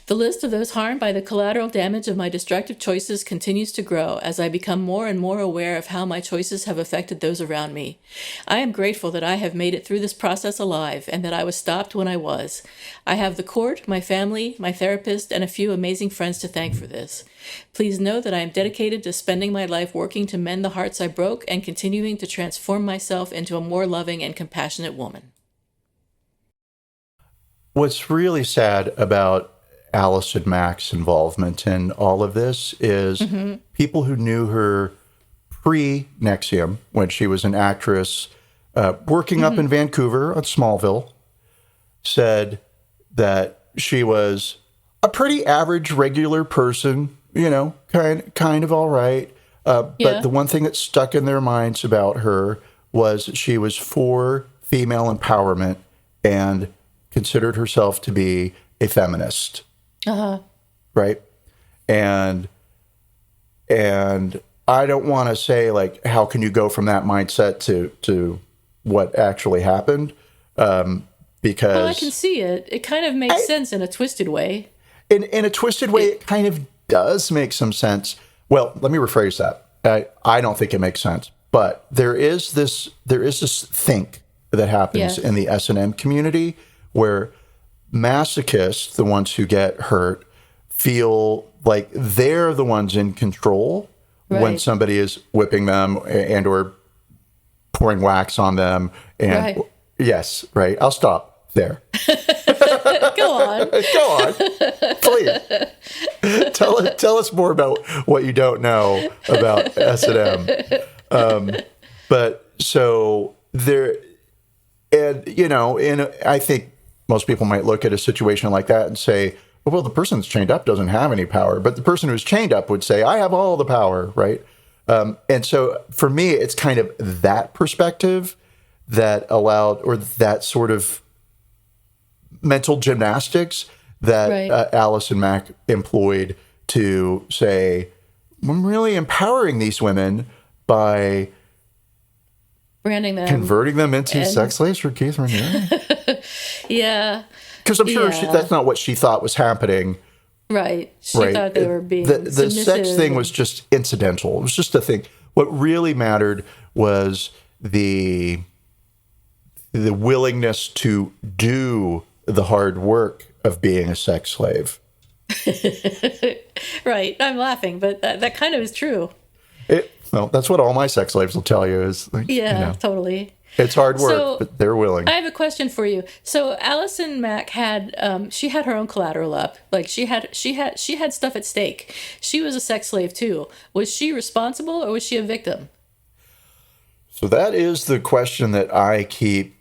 The list of those harmed by the collateral damage of my destructive choices continues to grow as I become more and more aware of how my choices have affected those around me. I am grateful that I have made it through this process alive and that I was stopped when I was. I have the court, my family, my therapist, and a few amazing friends to thank for this. Please know that I am dedicated to spending my life working to mend the hearts I broke and continuing to transform myself into a more loving and compassionate woman. What's really sad about Allison Mack's involvement in all of this is people who knew her pre-NXIVM, when she was an actress working up in Vancouver on Smallville, said that she was a pretty average, regular person, you know, kind of all right. But the one thing that stuck in their minds about her was she was for female empowerment and considered herself to be a feminist. Right. And I don't want to say, like, how can you go from that mindset to what actually happened? Because well, I can see it. It kind of makes sense in a twisted way. In a twisted way, it kind of does make some sense. Well, let me rephrase that. I don't think it makes sense, but there is this think that happens in the S&M community where masochists, the ones who get hurt, feel like they're the ones in control when somebody is whipping them and or pouring wax on them. And yes, right. I'll stop there. Go on. Go on. Please. Tell us more about what you don't know about S&M. But so there, and you know, I think most people might look at a situation like that and say, well, the person that's chained up doesn't have any power. But the person who's chained up would say, I have all the power, right? And so for me, it's kind of that perspective that allowed, or that sort of mental gymnastics that Allison Mack employed to say, I'm really empowering these women by branding them, converting them into sex slaves for Keith Raniere. Because I'm sure that's not what she thought was happening. Right. She thought they were being the sex thing was just incidental. It was just a thing. What really mattered was the willingness to do the hard work of being a sex slave. Right. I'm laughing, but that kind of is true. Well, that's what all my sex slaves will tell you is, like, totally. It's hard work, but they're willing. I have a question for you. So Allison Mack had she had her own collateral up. Like she had stuff at stake. She was a sex slave too. Was she responsible or was she a victim? So that is the question that I keep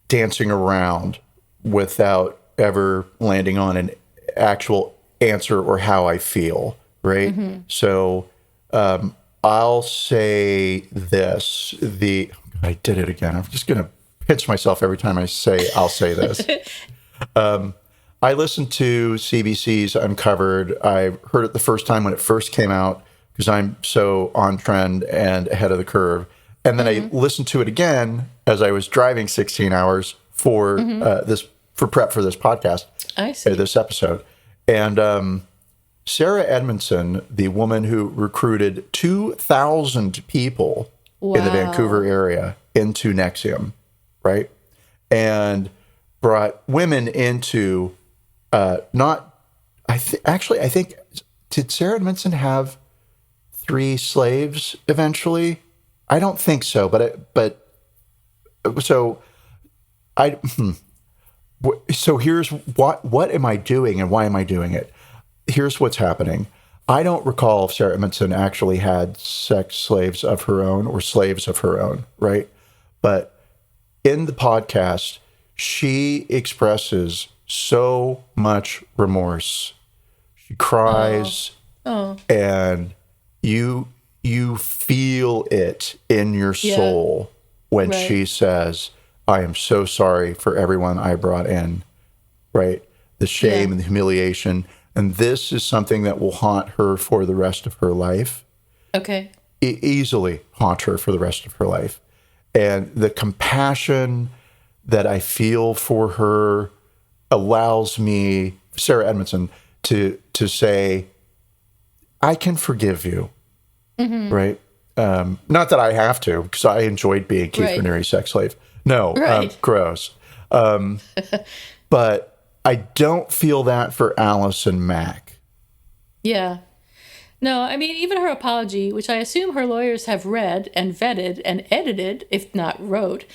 dancing around without ever landing on an actual answer or how I feel, right? So I'll say this. I did it again. I'm just going to pinch myself every time I say I'll say this. I listened to CBC's Uncovered. I heard it the first time when it first came out because I'm so on trend and ahead of the curve. And then I listened to it again as I was driving 16 hours for for prep for this podcast. I see. This episode. And Sarah Edmondson, the woman who recruited 2,000 people in the Vancouver area into NXIVM, right? And brought women into I think, did Sarah Edmondson have 3 slaves eventually? I don't think so, but so So here's what am I doing and why am I doing it? Here's what's happening. I don't recall if Sarah Edmondson actually had sex slaves of her own or slaves of her own, right? But in the podcast, she expresses so much remorse. She cries, and you feel it in your soul when she says, I am so sorry for everyone I brought in, right? The shame and the humiliation. And this is something that will haunt her for the rest of her life. Okay. Easily haunt her for the rest of her life. And the compassion that I feel for her allows me, Sarah Edmondson, to say, I can forgive you, right? Not that I have to, because I enjoyed being Keith Raniere's sex slave. No, gross. But I don't feel that for Allison Mack. Yeah. No, I mean, even her apology, which I assume her lawyers have read and vetted and edited, if not wrote,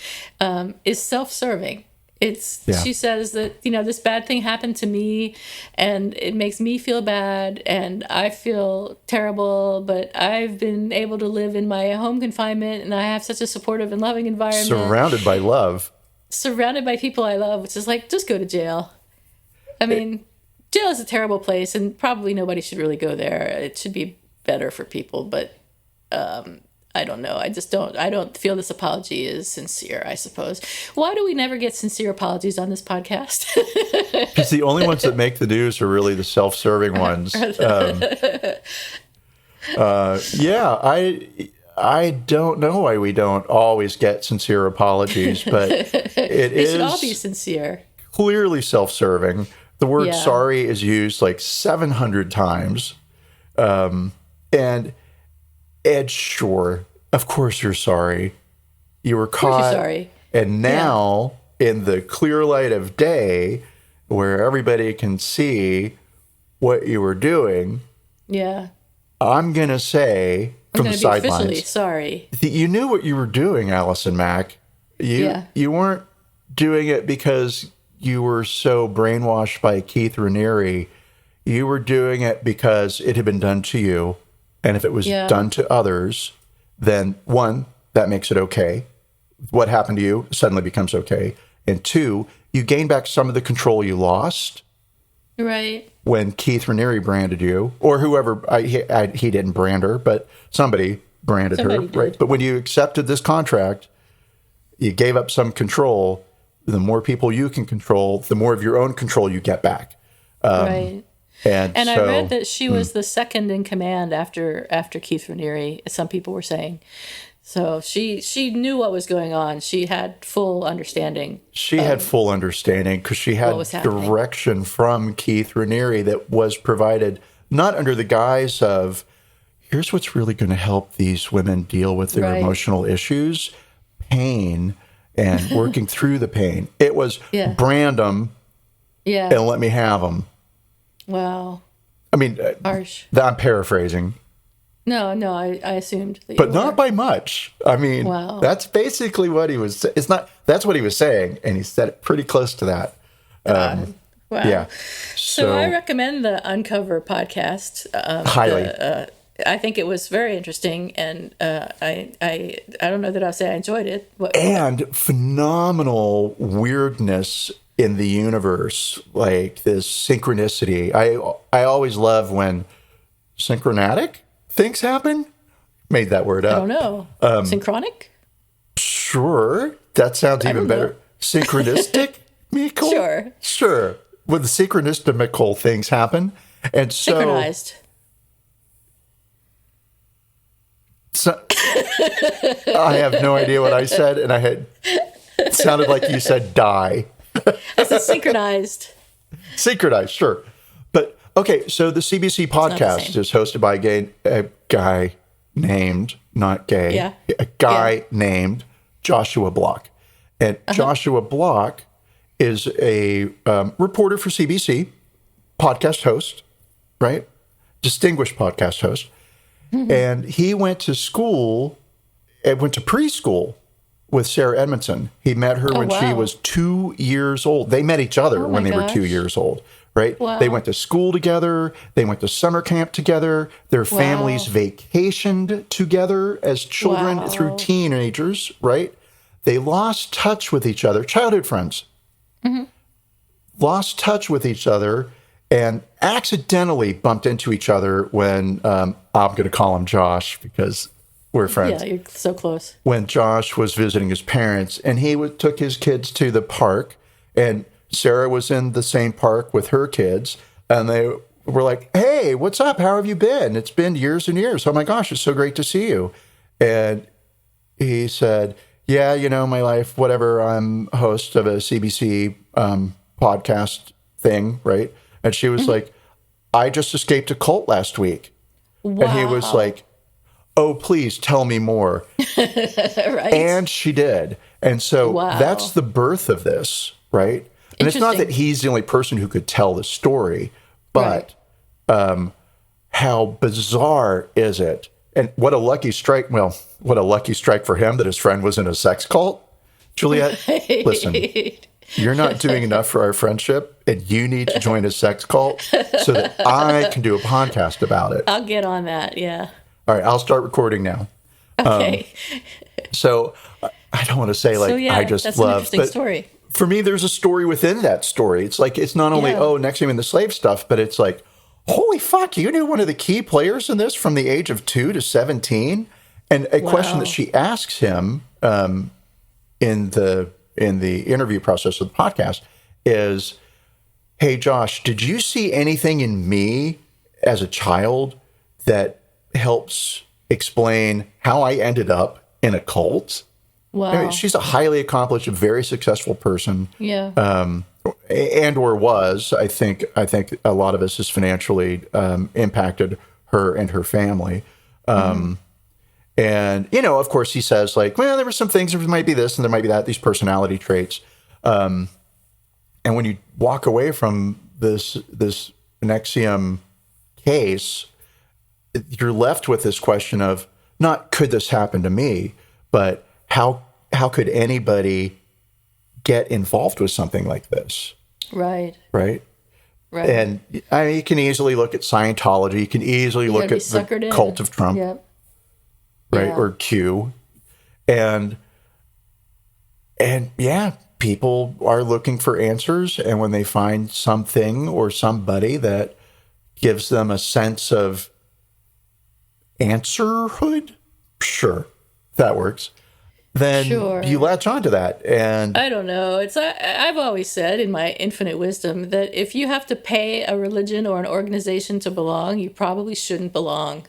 is self-serving. She says that, this bad thing happened to me and it makes me feel bad and I feel terrible, but I've been able to live in my home confinement and I have such a supportive and loving environment. Surrounded by love. Surrounded by people I love, which is like, just go to jail. I mean, jail is a terrible place, and probably nobody should really go there. It should be better for people, but I don't know. I don't feel this apology is sincere, I suppose. Why do we never get sincere apologies on this podcast? Because the only ones that make the news are really the self-serving ones. I don't know why we don't always get sincere apologies, but They should all be sincere. Clearly self-serving. The word sorry is used like 700 times. And sure, of course you're sorry. You were caught. You're sorry. And now, in the clear light of day, where everybody can see what you were doing, I'm going to say from the sidelines, officially sorry. You knew what you were doing, Allison Mack. You weren't doing it because you were so brainwashed by Keith Raniere. You were doing it because it had been done to you. And if it was done to others, then one, that makes it okay. What happened to you suddenly becomes okay. And two, you gain back some of the control you lost. Right. When Keith Raniere branded you, or whoever, he didn't brand her, but somebody branded her, right? But when you accepted this contract, you gave up some control. The more people you can control, the more of your own control you get back. Right. And I read that she was the second in command after Keith Raniere, as some people were saying. So she knew what was going on. She had full understanding. She had full understanding because she had direction from Keith Raniere that was provided not under the guise of, here's what's really going to help these women deal with their emotional issues, pain, and working through the pain. It was brand them and let me have them. Wow. I mean, harsh. I'm paraphrasing. No, I assumed that but not by much. I mean, that's basically what he was. That's what he was saying, and he said it pretty close to that. Wow. Yeah. So I recommend the Uncover podcast. Highly. I think it was very interesting, and I don't know that I'll say I enjoyed it. And phenomenal weirdness in the universe, like this synchronicity. I always love when synchronatic things happen. Made that word up. I don't know. Synchronic? Sure. That sounds even better. Synchronistic? Sure. When the synchronistic things happen. And so... Synchronized. So, I have no idea what I said, and it sounded like you said die. I said synchronized. Synchronized, sure. But, okay, so the CBC podcast is hosted by a guy named, not gay, a guy named Joshua Block. And Joshua Block is a reporter for CBC, podcast host, right? Distinguished podcast host. Mm-hmm. And he went to preschool with Sarah Edmondson. He met her when she was 2 years old. They met each other when they were 2 years old, right? Wow. They went to school together. They went to summer camp together. Their families vacationed together as children through teenagers, right? They lost touch with each other, childhood friends. Lost touch with each other and accidentally bumped into each other when, I'm going to call him Josh because we're friends. Yeah, you're so close. When Josh was visiting his parents, and he took his kids to the park, and Sarah was in the same park with her kids, and they were like, "Hey, what's up? How have you been? It's been years and years. Oh my gosh, it's so great to see you." And he said, "Yeah, my life, whatever. I'm host of a CBC podcast thing, right?" And she was like, "I just escaped a cult last week." Wow. And he was like, "Oh, please tell me more." Right. And she did. And so that's the birth of this, right? And it's not that he's the only person who could tell the story, but how bizarre is it? And what a lucky strike. Well, what a lucky strike for him that his friend was in a sex cult. Juliette, listen, you're not doing enough for our friendship, and you need to join a sex cult so that I can do a podcast about it. I'll get on that, yeah. All right, I'll start recording now. Okay. So I don't want to say I just that's love, an interesting but story. For me, there's a story within that story. It's like, it's not only, NXIVM and the slave stuff, but it's like, holy fuck, you knew one of the key players in this from the age of 2 to 17? And a question that she asks him in the interview process of the podcast is, "Hey, Josh, did you see anything in me as a child that helps explain how I ended up in a cult?" Wow. I mean, she's a highly accomplished, very successful person. Yeah. And or was. I think a lot of this has financially impacted her and her family. And, of course, he says, like, well, there were some things, there might be this and there might be that, these personality traits. And when you walk away from this NXIVM case, you're left with this question of not could this happen to me, but how could anybody get involved with something like this? Right. Right. And I mean, you can easily look at Scientology. You can easily look at the cult of Trump. Yep. Right. Yeah. Or Q. And yeah, people are looking for answers. And when they find something or somebody that gives them a sense of answerhood, sure, that works. Then you latch onto that. And I don't know. I've always said in my infinite wisdom that if you have to pay a religion or an organization to belong, you probably shouldn't belong.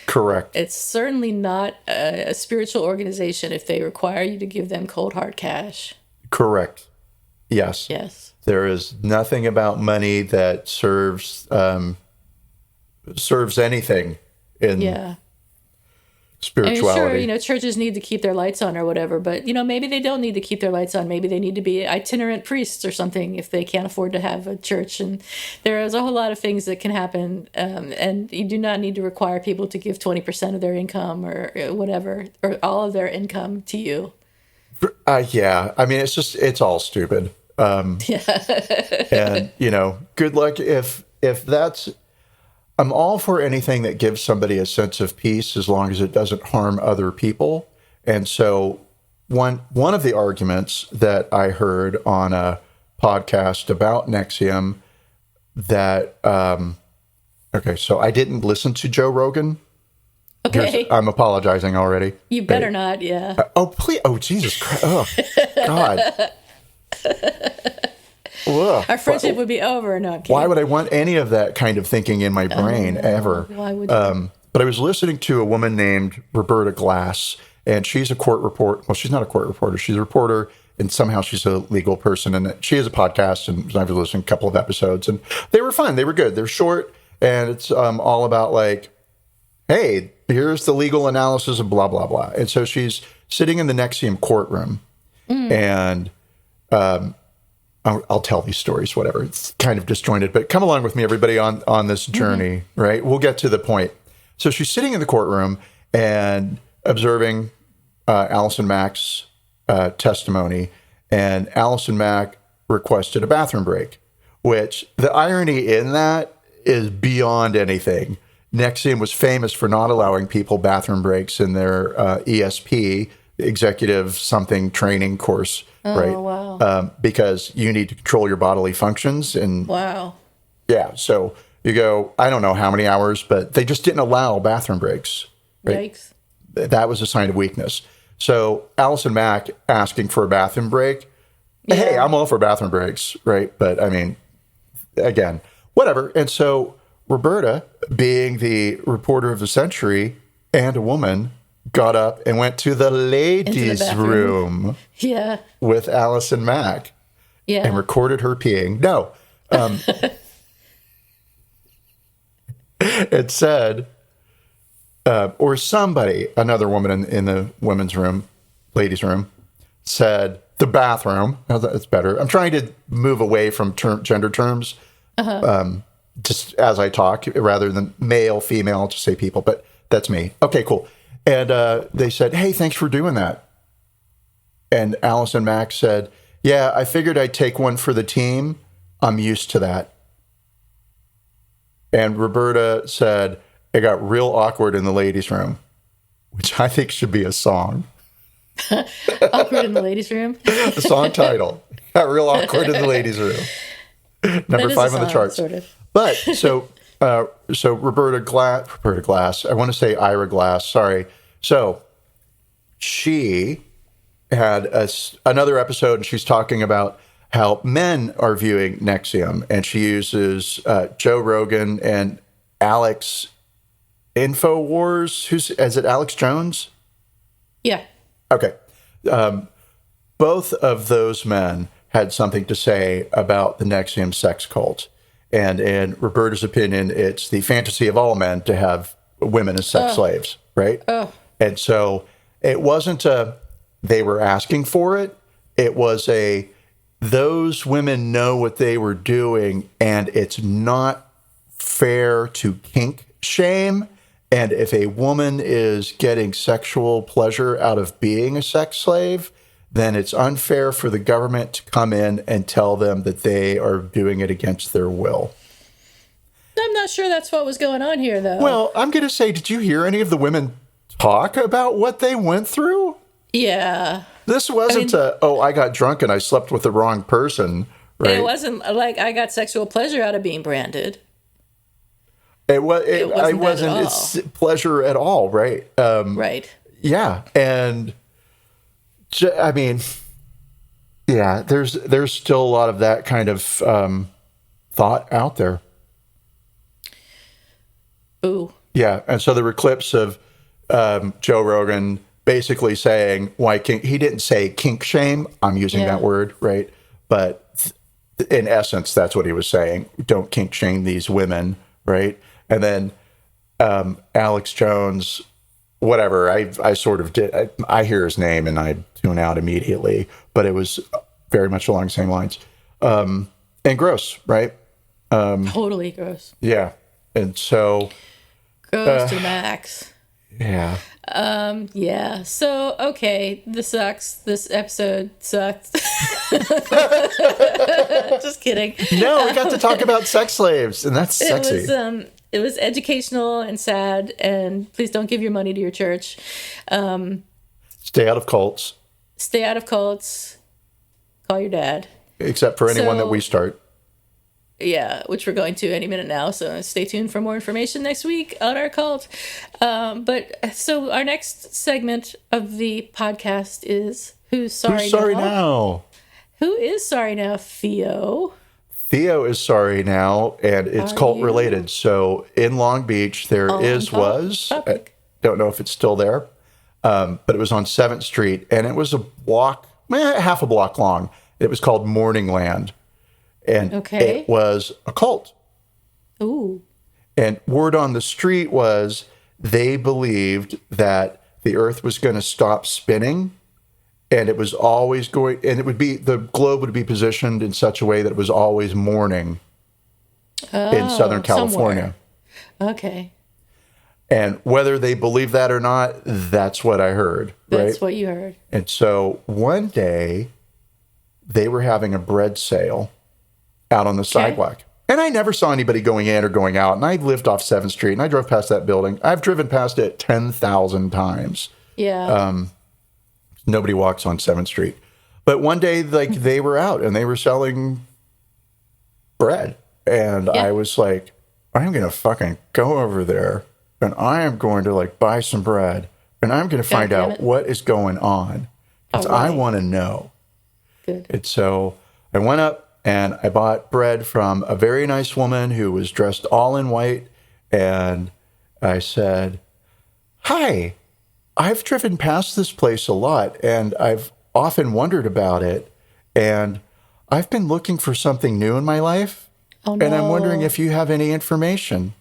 Correct. It's certainly not a spiritual organization if they require you to give them cold hard cash. Correct. Yes. Yes. There is nothing about money that serves anything in spirituality. And sure, churches need to keep their lights on or whatever, but, maybe they don't need to keep their lights on. Maybe they need to be itinerant priests or something if they can't afford to have a church. And there is a whole lot of things that can happen. And you do not need to require people to give 20% of their income or whatever, or all of their income to you. Yeah. I mean, it's all stupid. And, good luck if that's... I'm all for anything that gives somebody a sense of peace as long as it doesn't harm other people. And so one of the arguments that I heard on a podcast about NXIVM that, so I didn't listen to Joe Rogan. Okay. I'm apologizing already. You better not, yeah. Please. Oh, Jesus Christ. Oh, God. Ugh. Our friendship would be over. No, I'm kidding. Why would I want any of that kind of thinking in my brain ever? Why would you? But I was listening to a woman named Roberta Glass, and she's a court reporter. Well, she's not a court reporter. She's a reporter, and somehow she's a legal person. And she has a podcast, and I was listening to a couple of episodes, and they were fun. They were good. They're short, and it's all about like, hey, here's the legal analysis of blah, blah, blah. And so she's sitting in the NXIVM courtroom, and I'll tell these stories, whatever. It's kind of disjointed, but come along with me, everybody, on this journey, right? We'll get to the point. So she's sitting in the courtroom and observing Allison Mack's testimony, and Allison Mack requested a bathroom break, which the irony in that is beyond anything. NXIVM was famous for not allowing people bathroom breaks in their ESP, executive something training course, right? Wow. Because you need to control your bodily functions. And Wow. yeah, so you go, I don't know how many hours, but they just didn't allow bathroom breaks. Right? Yikes. That was a sign of weakness. So Allison Mack asking for a bathroom break. Yeah. Hey, I'm all for bathroom breaks, right? But I mean, again, whatever. And so Roberta, being the reporter of the century and a woman, got up and went to the ladies' room Yeah. with Allison Mack Yeah. and recorded her peeing. No. It said, or somebody, another woman in the women's room, ladies' room, said, the bathroom. That's better. I'm trying to move away from gender terms. Just as I talk, rather than male, female, to say people, but that's me. Okay, cool. And they said, hey, thanks for doing that. And Allison Mack said, yeah, I figured I'd take one for the team. I'm used to that. And Roberta said, it got real awkward in the ladies' room, which I think should be a song. Awkward in the ladies' room. The song title. Got real awkward in the ladies' room. Number 5 on the charts. Sort of. But so Roberta Glass, I want to say Ira Glass, sorry. So she had another episode, and she's talking about how men are viewing NXIVM, and she uses Joe Rogan and Alex InfoWars. Is it Alex Jones? Yeah. Okay. Both of those men had something to say about the NXIVM sex cult. And in Roberta's opinion, it's the fantasy of all men to have women as sex slaves, right? And so it wasn't they were asking for it. It was those women know what they were doing, and it's not fair to kink shame. And if a woman is getting sexual pleasure out of being a sex slave, then it's unfair for the government to come in and tell them that they are doing it against their will. I'm not sure that's what was going on here, though. Well, I'm going to say, did you hear any of the women talk about what they went through? Yeah. This wasn't I got drunk and I slept with the wrong person, right? It wasn't like I got sexual pleasure out of being branded. It wasn't it's pleasure at all, right? Right. Yeah, and I mean, yeah, there's still a lot of that kind of thought out there. Ooh. Yeah, and so there were clips of Joe Rogan basically saying why kink. He didn't say kink shame. I'm using that word, right? But in essence, that's what he was saying. Don't kink shame these women, right? And then Alex Jones, whatever. I sort of did. I hear his name and I tune out immediately. But it was very much along the same lines. And gross, right? Totally gross. Yeah, and so gross to the max. Yeah. Yeah. So, okay, this sucks. This episode sucked. Just kidding. No, we got to talk about sex slaves, and that's sexy. It was educational and sad, and please don't give your money to your church. Stay out of cults. Stay out of cults. Call your dad. Except for anyone that we start. Yeah, which we're going to any minute now. So stay tuned for more information next week on our cult. But so our next segment of the podcast is Who's Sorry Now? Who is sorry now, Theo? Theo is sorry now, and it's cult related. So in Long Beach, there was, I don't know if it's still there, but it was on 7th Street, and it was a block, half a block long. It was called Morning Land. And it was a cult. Ooh. And word on the street was they believed that the earth was going to stop spinning, and it was always going, and the globe would be positioned in such a way that it was always morning in Southern California. Somewhere. Okay. And whether they believe that or not, that's what I heard. That's what you heard. And so one day they were having a bread sale out on the sidewalk. And I never saw anybody going in or going out. And I lived off 7th Street and I drove past that building. I've driven past it 10,000 times. Yeah. Nobody walks on 7th Street. But one day, like, they were out and they were selling bread. And I was like, I'm going to fucking go over there and I am going to, like, buy some bread and I'm going to find out what is going on. Because I want to know. Good. And so I went up and I bought bread from a very nice woman who was dressed all in white. And I said, hi, I've driven past this place a lot and I've often wondered about it. And I've been looking for something new in my life. Oh, no. And I'm wondering if you have any information.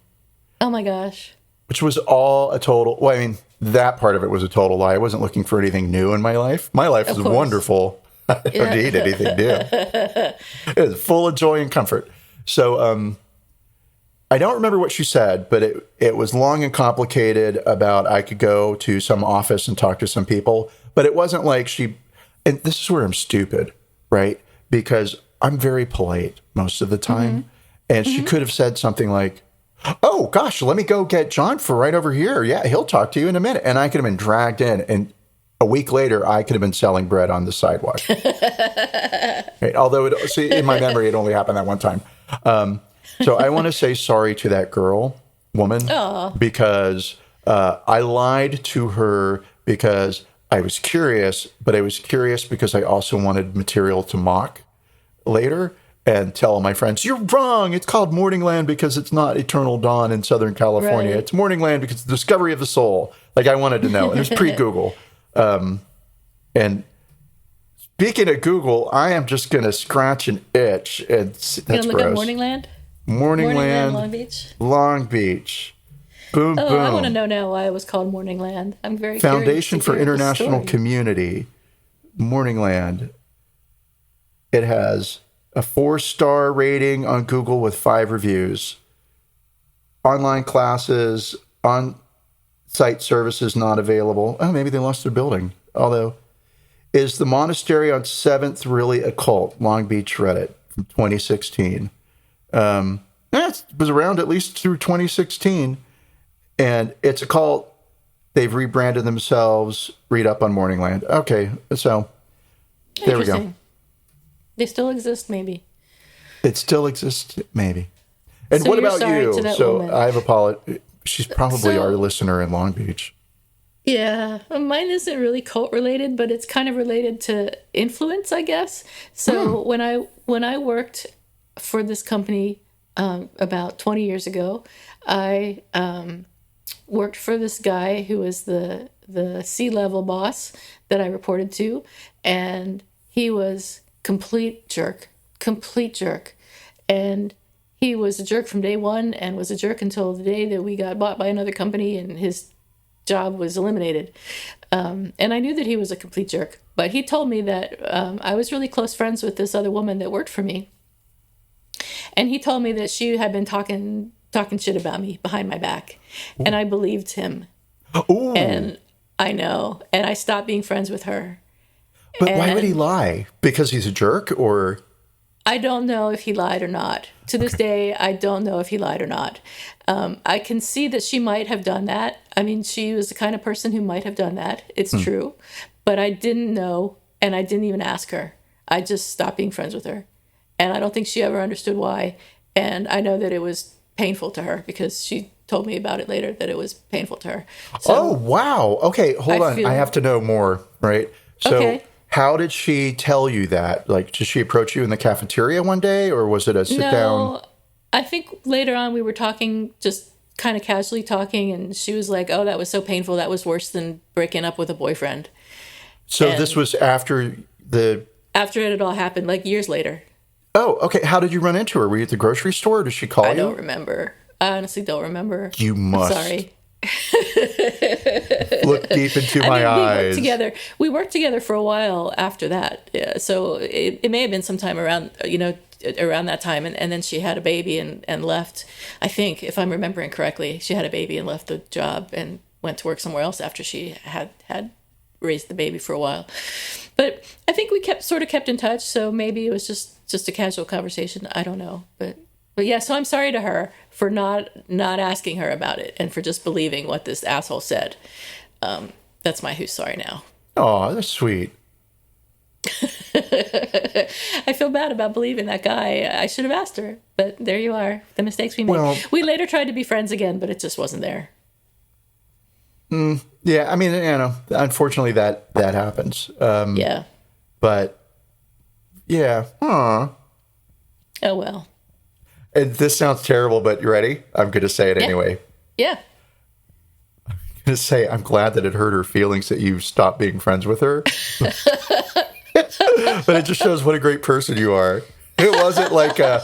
Oh, my gosh. Which was all a total, well, I mean, that part of it was a total lie. I wasn't looking for anything new in my life. My life is wonderful. I don't need anything new. It was full of joy and comfort. So I don't remember what she said, but it was long and complicated about I could go to some office and talk to some people. But it wasn't like and this is where I'm stupid, right? Because I'm very polite most of the time. And she could have said something like, oh, gosh, let me go get John for right over here. Yeah, he'll talk to you in a minute. And I could have been dragged in. And a week later, I could have been selling bread on the sidewalk. Right? Although, in my memory, it only happened that one time. So I want to say sorry to that woman, because I lied to her because I was curious, but I was curious because I also wanted material to mock later and tell my friends, you're wrong. It's called Morningland because it's not Eternal Dawn in Southern California. Right. It's Morningland because it's the discovery of the soul. Like, I wanted to know. And it was pre-Google. And speaking of Google, I am just going to scratch an itch. That's gross. Look at Morningland? Morningland, Long Beach? Long Beach. Boom, boom. I want to know now why it was called Morningland. I'm very Foundation curious for International Community. Morningland. It has a 4-star rating on Google with 5 reviews. Online classes, on-site services not available. Oh, maybe they lost their building. Although, is the monastery on 7th really a cult? Long Beach Reddit from 2016. It was around at least through 2016. And it's a cult. They've rebranded themselves. Read up on Morningland. Okay, so there we go. They still exist, maybe. It still exists, maybe. And so what about you? So woman. I've apologized. She's probably our listener in Long Beach. Yeah, mine isn't really cult related, but it's kind of related to influence, I guess. So when I worked for this company about 20 years ago, I worked for this guy who was the C-level boss that I reported to, and he was complete jerk. And he was a jerk from day one and was a jerk until the day that we got bought by another company and his job was eliminated. And I knew that he was a complete jerk, but he told me that I was really close friends with this other woman that worked for me. And he told me that she had been talking shit about me behind my back. Ooh. And I believed him. Ooh. And I know. And I stopped being friends with her. But why would he lie? Because he's a jerk, or? I don't know if he lied or not. To this day, I don't know if he lied or not. I can see that she might have done that. I mean, she was the kind of person who might have done that. It's true. But I didn't know, and I didn't even ask her. I just stopped being friends with her. And I don't think she ever understood why. And I know that it was painful to her because she told me about it later, that it was painful to her. So, oh, wow. Okay, hold on. I have to know more, right? So how did she tell you that? Like, did she approach you in the cafeteria one day, or was it a sit-down? No, I think later on we were talking, just kind of casually talking, and she was like, oh, that was so painful. That was worse than breaking up with a boyfriend. So this was after it had all happened, like years later. Oh, okay. How did you run into her? Were you at the grocery store? Or did she call you? I don't remember. I honestly don't remember. You must. I'm sorry. Look deep into my eyes. We worked together for a while after that. Yeah, so it may have been sometime around, around that time, and then she had a baby and left. I think, if I'm remembering correctly, she had a baby and left the job and went to work somewhere else after she had raised the baby for a while. But I think we kept in touch, so maybe it was just a casual conversation. I don't know, but yeah. So I'm sorry to her for not asking her about it and for just believing what this asshole said. That's my who's sorry now. Oh, that's sweet. I feel bad about believing that guy. I should have asked her, but there you are. The mistakes we made. Well, we later tried to be friends again, but it just wasn't there. Yeah, I mean, unfortunately that happens. Yeah. But yeah. Oh well. And this sounds terrible, but you ready? I'm going to say it anyway. Yeah. I'm going to say I'm glad that it hurt her feelings that you stopped being friends with her. But it just shows what a great person you are. It wasn't like I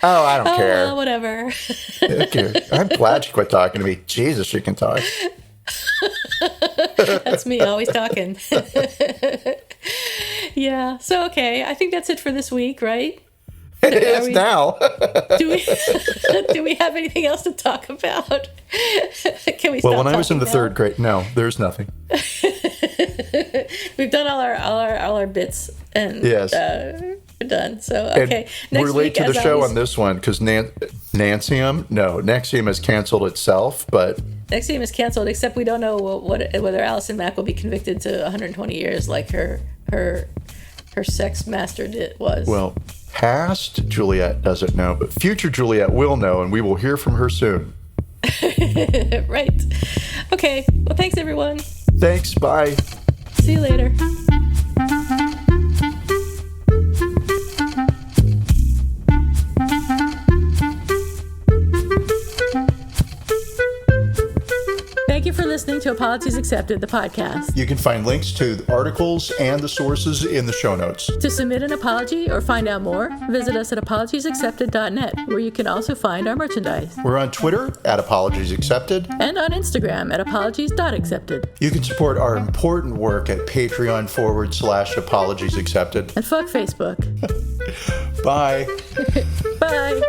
don't care. Well, whatever. Okay. I'm glad she quit talking to me. Jesus, she can talk. That's me, always talking. Yeah. So, okay. I think that's it for this week, right? It is now. Do we have anything else to talk about? Can we stop Well, when I was in the now? third grade, no, there's nothing. We've done all our bits, and Yes. we're done. So okay, we're late to the show on this one because NXIVM has canceled itself, but NXIVM is canceled. Except we don't know whether Allison Mack will be convicted to 120 years, like her sex master was. well, past Juliette doesn't know, but future Juliette will know, and we will hear from her soon. Right. Okay. Well, thanks everyone. Thanks. Bye. See you later. Thank you for listening to Apologies Accepted, the podcast. You can find links to the articles and the sources in the show notes. To submit an apology or find out more, visit us at apologiesaccepted.net, where you can also find our merchandise. We're on Twitter at Apologies Accepted. And on Instagram at apologies.accepted. You can support our important work at Patreon.com/Apologies Accepted. And fuck Facebook. Bye. Bye.